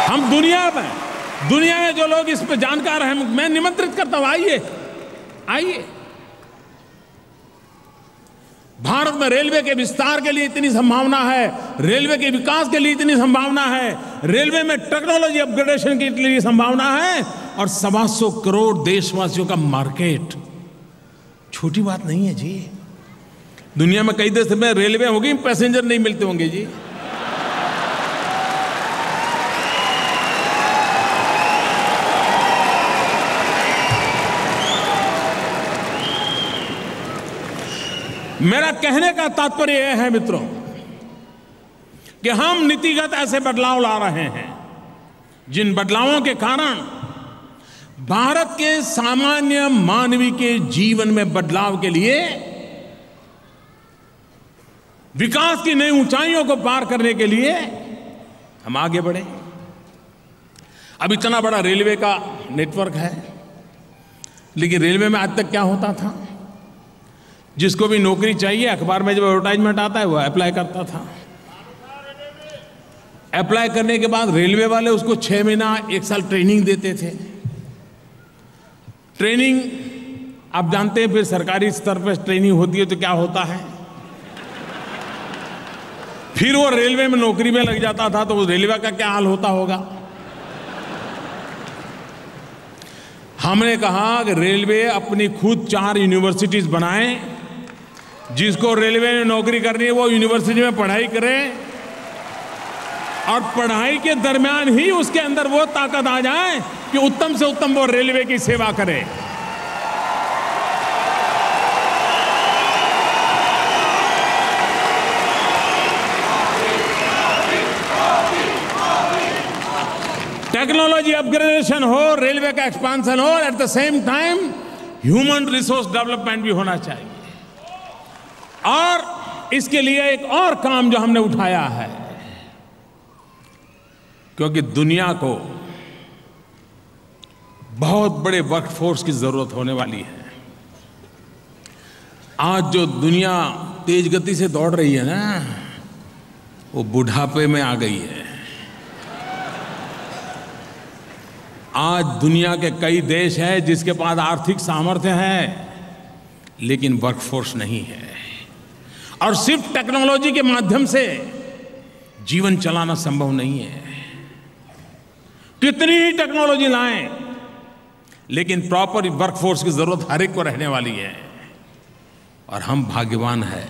[SPEAKER 2] हम दुनिया में जो लोग इस पे जानकार हैं, मैं निमंत्रित करता हूं, आइए। भारत में रेलवे के विस्तार के लिए इतनी संभावना है, रेलवे के विकास के लिए इतनी संभावना है, रेलवे में टेक्नोलॉजी अपग्रेडेशन के लिए संभावना है, और 125 करोड़ देशवासियों का मार्केट छोटी बात नहीं है जी। दुनिया में कई देश में रेलवे होगी, पैसेंजर नहीं मिलते होंगे जी। मेरा कहने का तात्पर्य यह है मित्रों कि हम नीतिगत ऐसे बदलाव ला रहे हैं जिन बदलावों के कारण भारत के सामान्य मानवी के जीवन में बदलाव के लिए, विकास की नई ऊंचाइयों को पार करने के लिए हम आगे बढ़े। अब इतना बड़ा रेलवे का नेटवर्क है, लेकिन रेलवे में आज तक क्या होता था? जिसको भी नौकरी चाहिए, अखबार में जब एडवर्टाइजमेंट आता है वो अप्लाई करता था। अप्लाई करने के बाद रेलवे वाले उसको 6 महीना 1 साल ट्रेनिंग देते थे। ट्रेनिंग आप जानते हैं, फिर सरकारी स्तर पर ट्रेनिंग होती है तो क्या होता है, फिर वो रेलवे में नौकरी में लग जाता था, तो उस रेलवे का क्या हाल होता होगा। हमने कहा कि रेलवे अपनी खुद 4 यूनिवर्सिटीज बनाए, जिसको रेलवे में नौकरी करनी है वो यूनिवर्सिटी में पढ़ाई करे, और पढ़ाई के दरमियान ही उसके अंदर वो ताकत आ जाए कि उत्तम से उत्तम वो रेलवे की सेवा करे। टेक्नोलॉजी अपग्रेडेशन हो, रेलवे का एक्सपांशन हो, at the same time human resource development भी होना चाहिए। और इसके लिए एक और काम जो हमने उठाया है, क्योंकि दुनिया को बहुत बड़े वर्कफोर्स की जरूरत होने वाली है। आज जो दुनिया तेज गति से दौड़ रही है ना, वो बुढ़ापे में आ गई है। आज दुनिया के कई देश हैं जिसके पास आर्थिक सामर्थ्य है, लेकिन वर्कफोर्स नहीं है। और सिर्फ टेक्नोलॉजी के माध्यम से जीवन चलाना संभव नहीं है। कितनी ही टेक्नोलॉजी लाएं, लेकिन प्रॉपर वर्कफोर्स की जरूरत हर एक को रहने वाली है। और हम भाग्यवान हैं,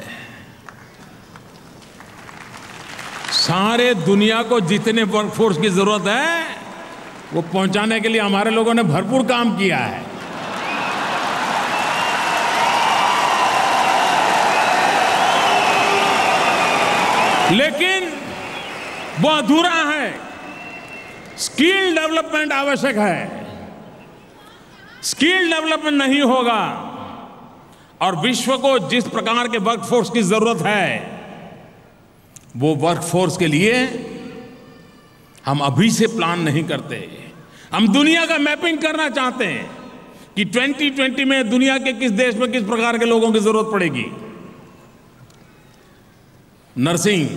[SPEAKER 2] सारे दुनिया को जितने वर्कफोर्स की जरूरत है वो पहुंचाने के लिए हमारे लोगों ने भरपूर काम किया है। लेकिन वो अधूरा है। स्किल डेवलपमेंट आवश्यक है। स्किल डेवलपमेंट नहीं होगा और विश्व को जिस प्रकार के वर्कफोर्स की जरूरत है, वो वर्कफोर्स के लिए हम अभी से प्लान नहीं करते। हम दुनिया का मैपिंग करना चाहते हैं कि 2020 में दुनिया के किस देश में किस प्रकार के लोगों की जरूरत पड़ेगी। नर्सिंग,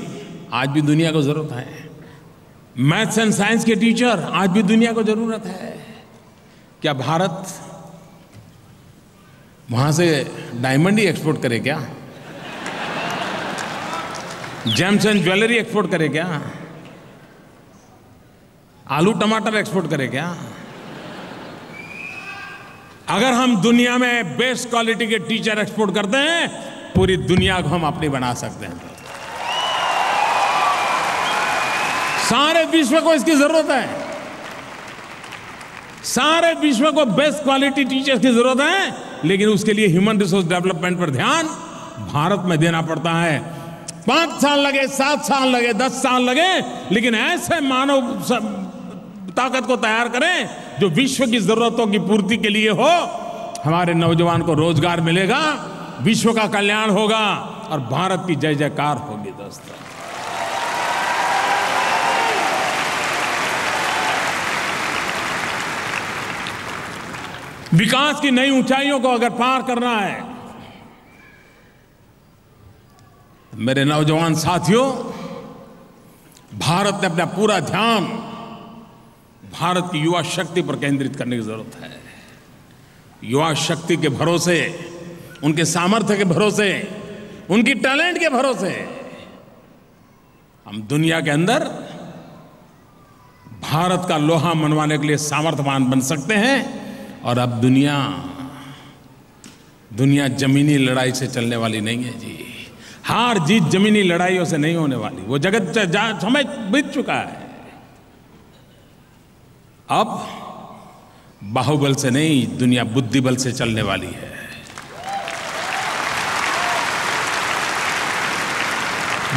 [SPEAKER 2] आज भी दुनिया को जरूरत है। मैथ्स एंड साइंस के टीचर, आज भी दुनिया को जरूरत है। क्या भारत वहां से डायमंड ही एक्सपोर्ट करे क्या? जेम्स एंड ज्वेलरी एक्सपोर्ट करे क्या? आलू टमाटर एक्सपोर्ट करे क्या? अगर हम दुनिया में बेस्ट क्वालिटी के टीचर एक्सपोर्ट करते हैं, पूरी दुनिया को हम अपनी बना सकते हैं। सारे विश्व को इसकी जरूरत है। सारे विश्व को बेस्ट क्वालिटी टीचर्स की जरूरत है, लेकिन उसके लिए ह्यूमन रिसोर्स डेवलपमेंट पर ध्यान भारत में देना पड़ता है। 5 साल लगे, 7 साल लगे, 10 साल लगे, लेकिन ऐसे मानव ताकत को तैयार करें जो विश्व की जरूरतों की पूर्ति के लिए हो। हमारे नौजवान को रोजगार मिलेगा, विश्व का कल्याण होगा और भारत की जय जयकार होगी। दोस्तों, विकास की नई ऊंचाइयों को अगर पार करना है, मेरे नौजवान साथियों, भारत ने अपना पूरा ध्यान भारत की युवा शक्ति पर केंद्रित करने की जरूरत है। युवा शक्ति के भरोसे, उनके सामर्थ्य के भरोसे, उनकी टैलेंट के भरोसे हम दुनिया के अंदर भारत का लोहा मनवाने के लिए सामर्थ्यवान बन सकते हैं। और अब दुनिया जमीनी लड़ाई से चलने वाली नहीं है जी। हार जीत जमीनी लड़ाइयों से नहीं होने वाली। वो जगत समय बीत चुका है। अब बाहुबल से नहीं, दुनिया बुद्धिबल से चलने वाली है।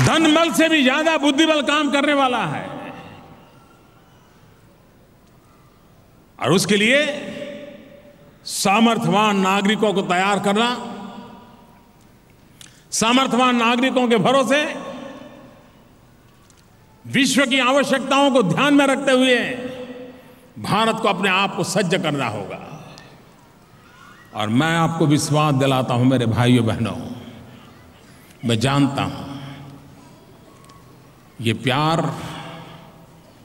[SPEAKER 2] धनबल से भी ज्यादा बुद्धिबल काम करने वाला है। और उसके लिए सामर्थ्यवान नागरिकों को तैयार करना, सामर्थ्यवान नागरिकों के भरोसे विश्व की आवश्यकताओं को ध्यान में रखते हुए भारत को अपने आप को सज्ज करना होगा। और मैं आपको विश्वास दिलाता हूं मेरे भाइयों बहनों, मैं जानता हूं ये प्यार,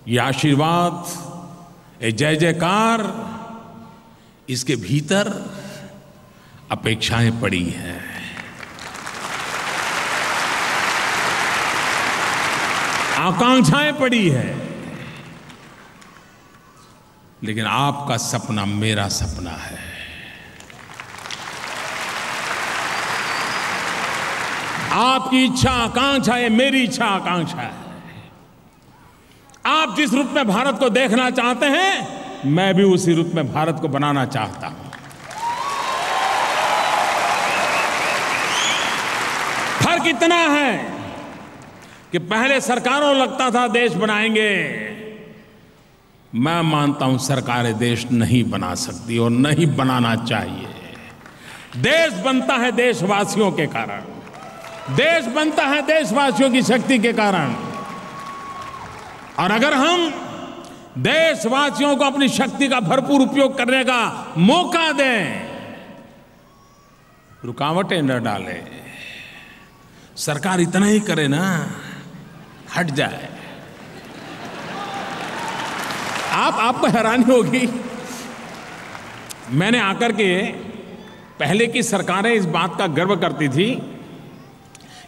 [SPEAKER 2] ये आशीर्वाद, ये जय जयकार, इसके भीतर अपेक्षाएं पड़ी हैं। आकांक्षाएं पड़ी है। लेकिन आपका सपना मेरा सपना है। आपकी इच्छा आकांक्षा है, मेरी इच्छा आकांक्षा है। आप जिस रूप में भारत को देखना चाहते हैं, मैं भी उसी रूप में भारत को बनाना चाहता हूं। फर्क इतना है कि पहले सरकारों लगता था देश बनाएंगे, मैं मानता हूं सरकारें देश नहीं बना सकती और नहीं बनाना चाहिए। देश बनता है देशवासियों के कारण, देश बनता है देशवासियों की शक्ति के कारण। और अगर हम देशवासियों को अपनी शक्ति का भरपूर उपयोग करने का मौका दें, रुकावटें न डालें, सरकार इतना ही करे ना, हट जाए। आपको हैरानी होगी, मैंने आकर के, पहले की सरकारें इस बात का गर्व करती थी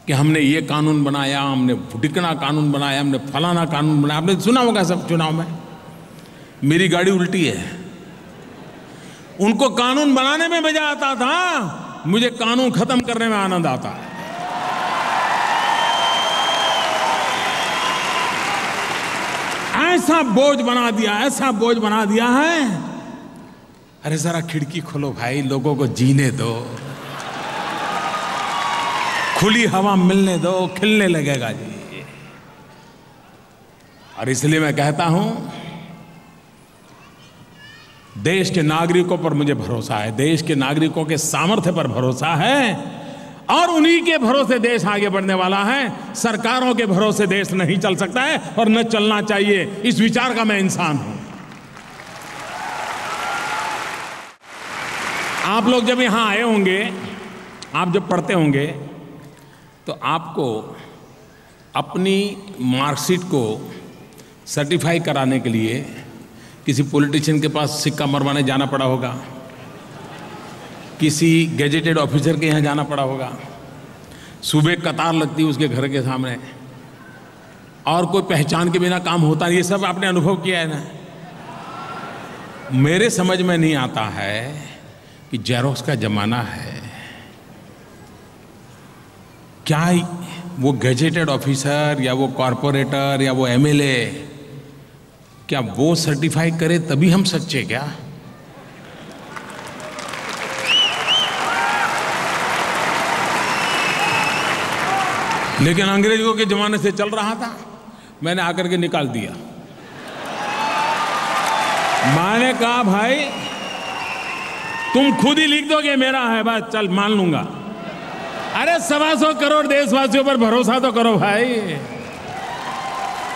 [SPEAKER 2] कि हमने ये कानून बनाया, हमने ढिकना कानून बनाया, हमने फलाना कानून बनाया। आपने सुना होगा सब चुनाव में। मेरी गाड़ी उल्टी है। उनको कानून बनाने में मजा आता था, मुझे कानून खत्म करने में आनंद आता है। ऐसा बोझ बना दिया, ऐसा बोझ बना दिया है। अरे जरा खिड़की खोलो भाई, लोगों को जीने दो, खुली हवा मिलने दो, खिलने लगेगा जी। और इसलिए मैं कहता हूं, देश के नागरिकों पर मुझे भरोसा है, देश के नागरिकों के सामर्थ्य पर भरोसा है, और उन्हीं के भरोसे देश आगे बढ़ने वाला है। सरकारों के भरोसे देश नहीं चल सकता है और न चलना चाहिए। इस विचार का मैं इंसान हूं। आप लोग जब यहां आए होंगे, आप जब पढ़ते होंगे, तो आपको अपनी मार्कशीट को सर्टिफाई कराने के लिए किसी पॉलिटिशियन के पास सिक्का मरवाने जाना पड़ा होगा, किसी गैजेटेड ऑफिसर के यहाँ जाना पड़ा होगा, सुबह कतार लगती उसके घर के सामने, और कोई पहचान के बिना काम होता नहीं। ये सब आपने अनुभव किया है ना। मेरे समझ में नहीं आता है कि जेरोक्स का जमाना है, क्या वो गैजेटेड ऑफिसर या वो कॉरपोरेटर या वो एमएलए, क्या वो सर्टिफाई करे तभी हम सच्चे क्या? लेकिन अंग्रेजों के जमाने से चल रहा था, मैंने आकर के निकाल दिया। मैंने कहा भाई तुम खुद ही लिख दोगे मेरा है, बस चल मान लूंगा। अरे 125 करोड़ देशवासियों पर भरोसा तो करो भाई।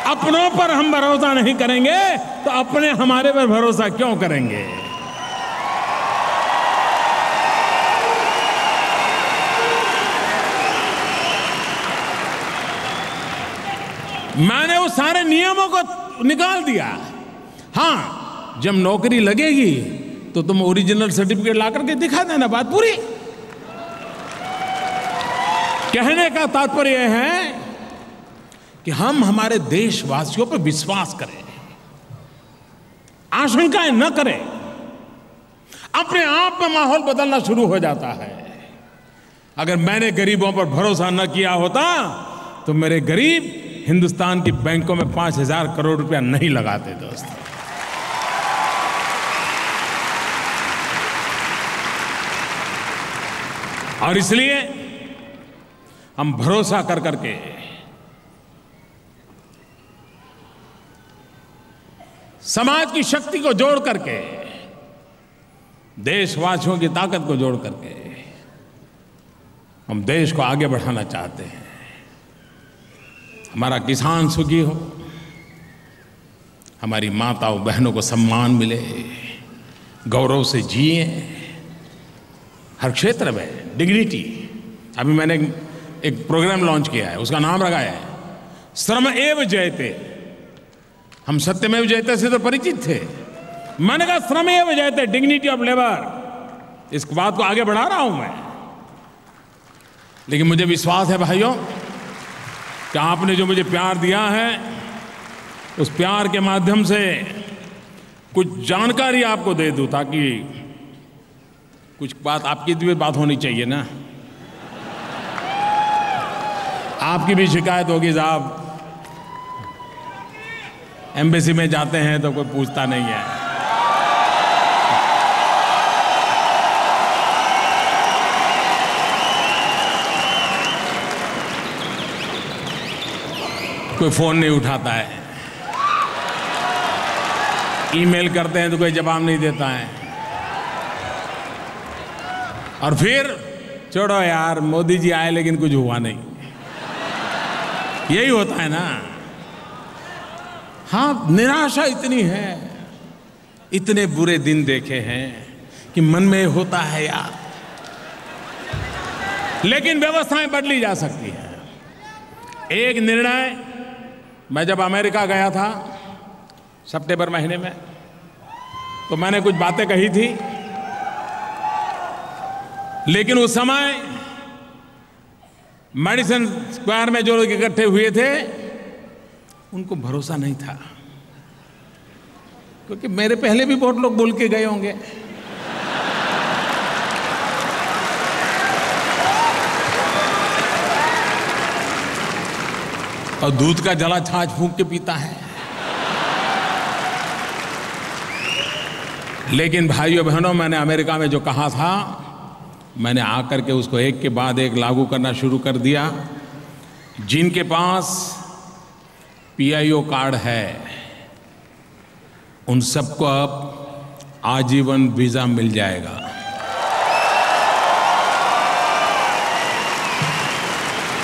[SPEAKER 2] अपनों पर हम भरोसा नहीं करेंगे तो अपने हमारे पर भरोसा क्यों करेंगे? मैंने उस सारे नियमों को निकाल दिया। हां, जब नौकरी लगेगी तो तुम ओरिजिनल सर्टिफिकेट ला करके दिखा देना, बात पूरी। कहने का तात्पर्य है कि हम हमारे देशवासियों पर विश्वास करें, आशंकाएं न करें। अपने आप में माहौल बदलना शुरू हो जाता है। अगर मैंने गरीबों पर भरोसा न किया होता तो मेरे गरीब हिंदुस्तान की बैंकों में 5,000 करोड़ रुपया नहीं लगाते दोस्त। और इसलिए हम भरोसा कर करके समाज की शक्ति को जोड़ करके, देशवासियों की ताकत को जोड़ करके हम देश को आगे बढ़ाना चाहते हैं। हमारा किसान सुखी हो, हमारी माताओं बहनों को सम्मान मिले, गौरव से जिए, हर क्षेत्र में डिग्निटी। अभी मैंने एक प्रोग्राम लॉन्च किया है, उसका नाम रखा है श्रम एव जयते। हम सत्यमेव जयते से तो परिचित थे, मैंने कहा श्रम एव जयते, डिग्निटी ऑफ लेबर। इस बात को आगे बढ़ा रहा हूं मैं। लेकिन मुझे विश्वास है भाइयों कि आपने जो मुझे प्यार दिया है, उस प्यार के माध्यम से कुछ जानकारी आपको दे दूं, ताकि कुछ बात आपकी भी बात होनी चाहिए ना। आपकी भी शिकायत होगी साहब, एम्बेसी में जाते हैं तो कोई पूछता नहीं है। कोई फोन नहीं उठाता है। ईमेल करते हैं तो कोई जवाब नहीं देता है, और फिर छोड़ो यार मोदी जी आए लेकिन कुछ हुआ नहीं, यही होता है ना। हाँ, निराशा इतनी है, इतने बुरे दिन देखे हैं कि मन में होता है यार, लेकिन व्यवस्थाएं बदली जा सकती हैं। एक निर्णय, मैं जब अमेरिका गया था सितंबर महीने में, तो मैंने कुछ बातें कही थी, लेकिन उस समय मेडिसन स्क्वायर में जो लोग इकट्ठे हुए थे उनको भरोसा नहीं था, क्योंकि मेरे पहले भी बहुत लोग बोल के गए होंगे। और दूध का जला छाछ फूंक के पीता है। लेकिन भाइयों बहनों, मैंने अमेरिका में जो कहा था, मैंने आकर के उसको एक के बाद एक लागू करना शुरू कर दिया। जिनके पास PIO कार्ड है उन सबको अब आजीवन वीजा मिल जाएगा।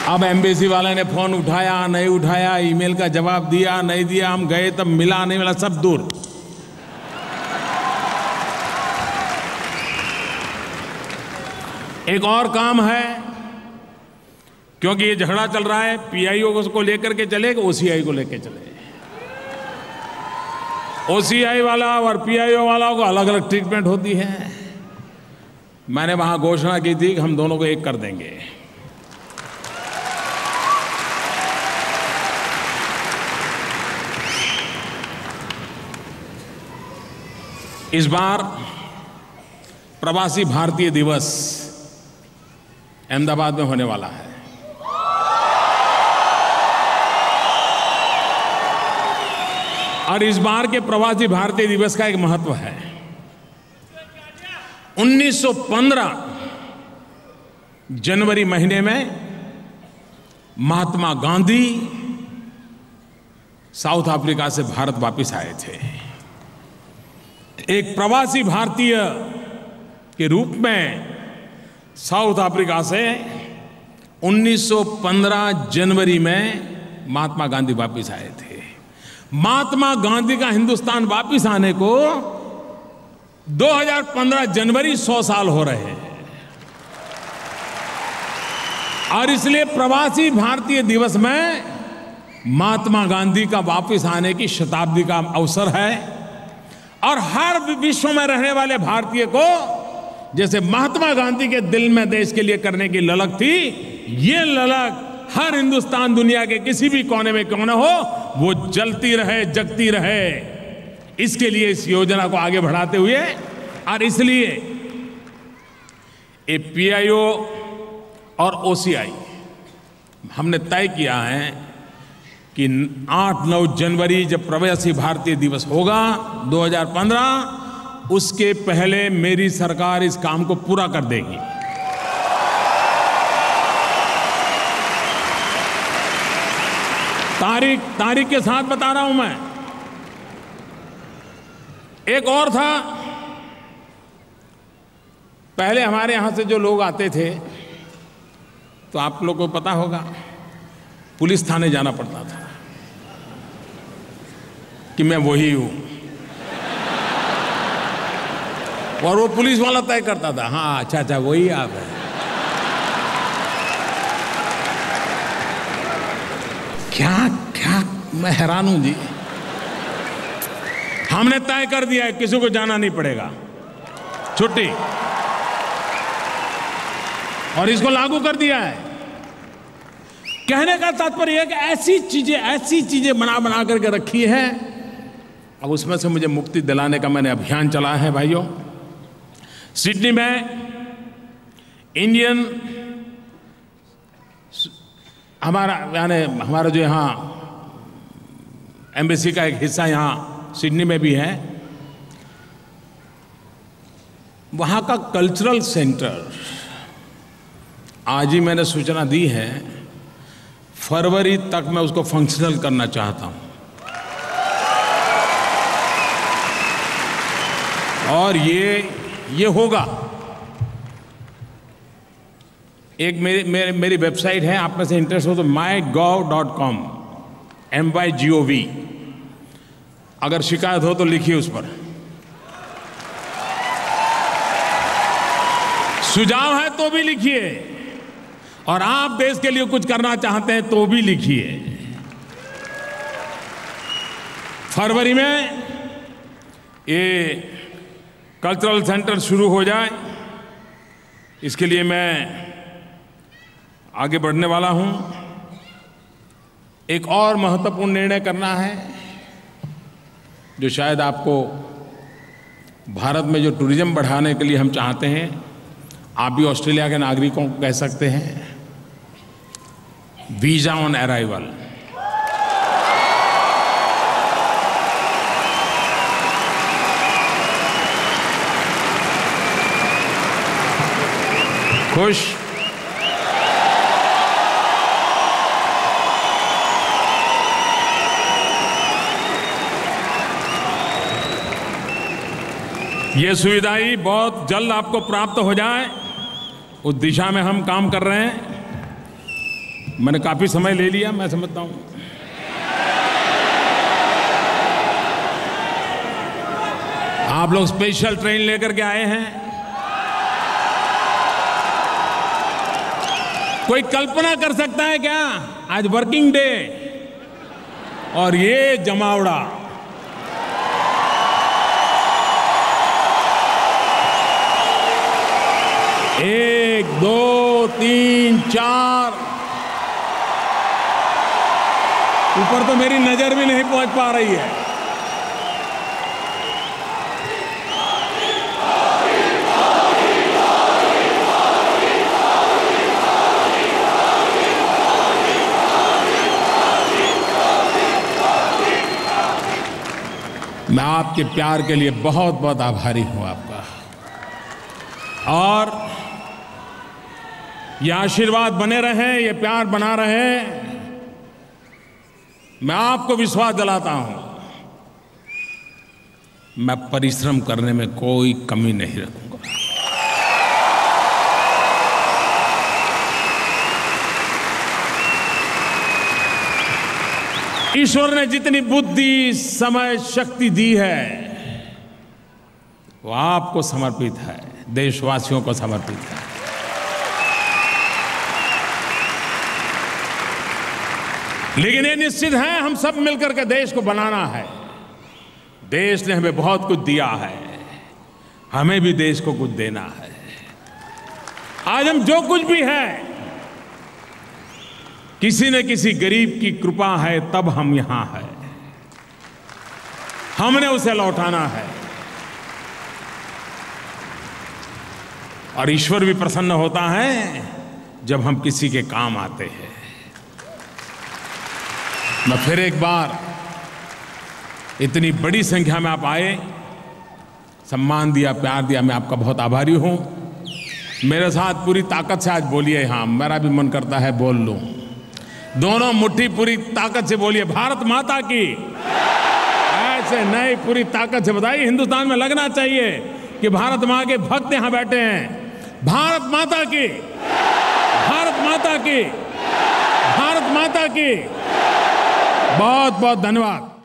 [SPEAKER 2] अब एम्बेसी वाले ने फोन उठाया नहीं उठाया, ईमेल का जवाब दिया नहीं दिया, हम गए तब मिला नहीं मिला, सब दूर। एक और काम है, क्योंकि ये झगड़ा चल रहा है, PIO को लेकर के चले कि OCI को लेकर चले। OCI वाला और PIO वाला को अलग अलग ट्रीटमेंट होती है। मैंने वहां घोषणा की थी कि हम दोनों को एक कर देंगे। इस बार प्रवासी भारतीय दिवस अहमदाबाद में होने वाला है। और इस बार के प्रवासी भारतीय दिवस का एक महत्व है। 1915 जनवरी महीने में महात्मा गांधी साउथ अफ्रीका से भारत वापस आए थे। एक प्रवासी भारतीय के रूप में साउथ अफ्रीका से 1915 जनवरी में महात्मा गांधी वापस आए थे। महात्मा गांधी का हिंदुस्तान वापस आने को 2015 जनवरी 100 साल हो रहे हैं। और इसलिए प्रवासी भारतीय दिवस में महात्मा गांधी का वापस आने की शताब्दी का अवसर है। और हर विश्व में रहने वाले भारतीय को जैसे महात्मा गांधी के दिल में देश के लिए करने की ललक थी, ये ललक हर हिंदुस्तान दुनिया के किसी भी कोने में क्यों न हो, वो जलती रहे, जगती रहे। इसके लिए इस योजना को आगे बढ़ाते हुए, और इसलिए ये PIO और OCI हमने तय किया है कि 8-9 जनवरी जब प्रवासी भारतीय दिवस होगा 2015, उसके पहले मेरी सरकार इस काम को पूरा कर देगी। तारीख के साथ बता रहा हूं मैं। एक और था, पहले हमारे यहां से जो लोग आते थे तो आप लोगों को पता होगा, पुलिस थाने जाना पड़ता था कि मैं वही हूं, और वो पुलिस वाला तय करता था, हाँ अच्छा वही आप हैं। क्या मैं हैरान हूं जी। हमने तय कर दिया है किसी को जाना नहीं पड़ेगा, छुट्टी, और इसको लागू कर दिया है। कहने का तात्पर्य है कि ऐसी चीजें बना करके रखी है। अब उसमें से मुझे मुक्ति दिलाने का मैंने अभियान चलाया है भाइयों। सिडनी में इंडियन हमारा जो यहाँ एम्बेसी का एक हिस्सा यहाँ सिडनी में भी है, वहाँ का कल्चरल सेंटर आज ही मैंने सूचना दी है, फरवरी तक मैं उसको फंक्शनल करना चाहता हूँ। और ये होगा। एक मेरी वेबसाइट है, आप में से इंटरेस्ट हो तो mygov.com, MYGOV। अगर शिकायत हो तो लिखिए उस पर। सुझाव है तो भी लिखिए, और आप देश के लिए कुछ करना चाहते हैं तो भी लिखिए। फरवरी में ये कल्चरल सेंटर शुरू हो जाए, इसके लिए मैं आगे बढ़ने वाला हूं। एक और महत्वपूर्ण निर्णय करना है, जो शायद आपको भारत में जो टूरिज्म बढ़ाने के लिए हम चाहते हैं, आप भी ऑस्ट्रेलिया के नागरिकों को कह सकते हैं, वीजा ऑन अराइवल। खुश? ये सुविधाएं बहुत जल्द आपको प्राप्त हो जाए, उस दिशा में हम काम कर रहे हैं। मैंने काफी समय ले लिया, मैं समझता हूं। आप लोग स्पेशल ट्रेन लेकर के आए हैं। कोई कल्पना कर सकता है क्या आज वर्किंग डे और ये जमावड़ा? एक, दो, तीन, चार, ऊपर तो मेरी नजर भी नहीं पहुंच पा रही है। मैं आपके प्यार के लिए बहुत बहुत आभारी हूं आपका, और ये आशीर्वाद बने रहे, ये प्यार बना रहे। मैं आपको विश्वास दिलाता हूं, मैं परिश्रम करने में कोई कमी नहीं रखूंगा। ईश्वर ने जितनी बुद्धि, समय, शक्ति दी है, वो आपको समर्पित है, देशवासियों को समर्पित है। लेकिन ये निश्चित है, हम सब मिलकर के देश को बनाना है। देश ने हमें बहुत कुछ दिया है, हमें भी देश को कुछ देना है। आज हम जो कुछ भी है, किसी न किसी गरीब की कृपा है, तब हम यहां हैं। हमने उसे लौटाना है, और ईश्वर भी प्रसन्न होता है जब हम किसी के काम आते हैं। मैं फिर एक बार, इतनी बड़ी संख्या में आप आए, सम्मान दिया, प्यार दिया, मैं आपका बहुत आभारी हूं। मेरे साथ पूरी ताकत से आज बोलिए। हाँ, मेरा भी मन करता है बोल लूं। दोनों मुट्ठी पूरी ताकत से बोलिए, भारत माता की। ऐसे नहीं, पूरी ताकत से बताइए। हिंदुस्तान में लगना चाहिए कि भारत माँ के भक्त यहां बैठे हैं। भारत माता की, भारत माता की, भारत माता की। बहुत बहुत धन्यवाद।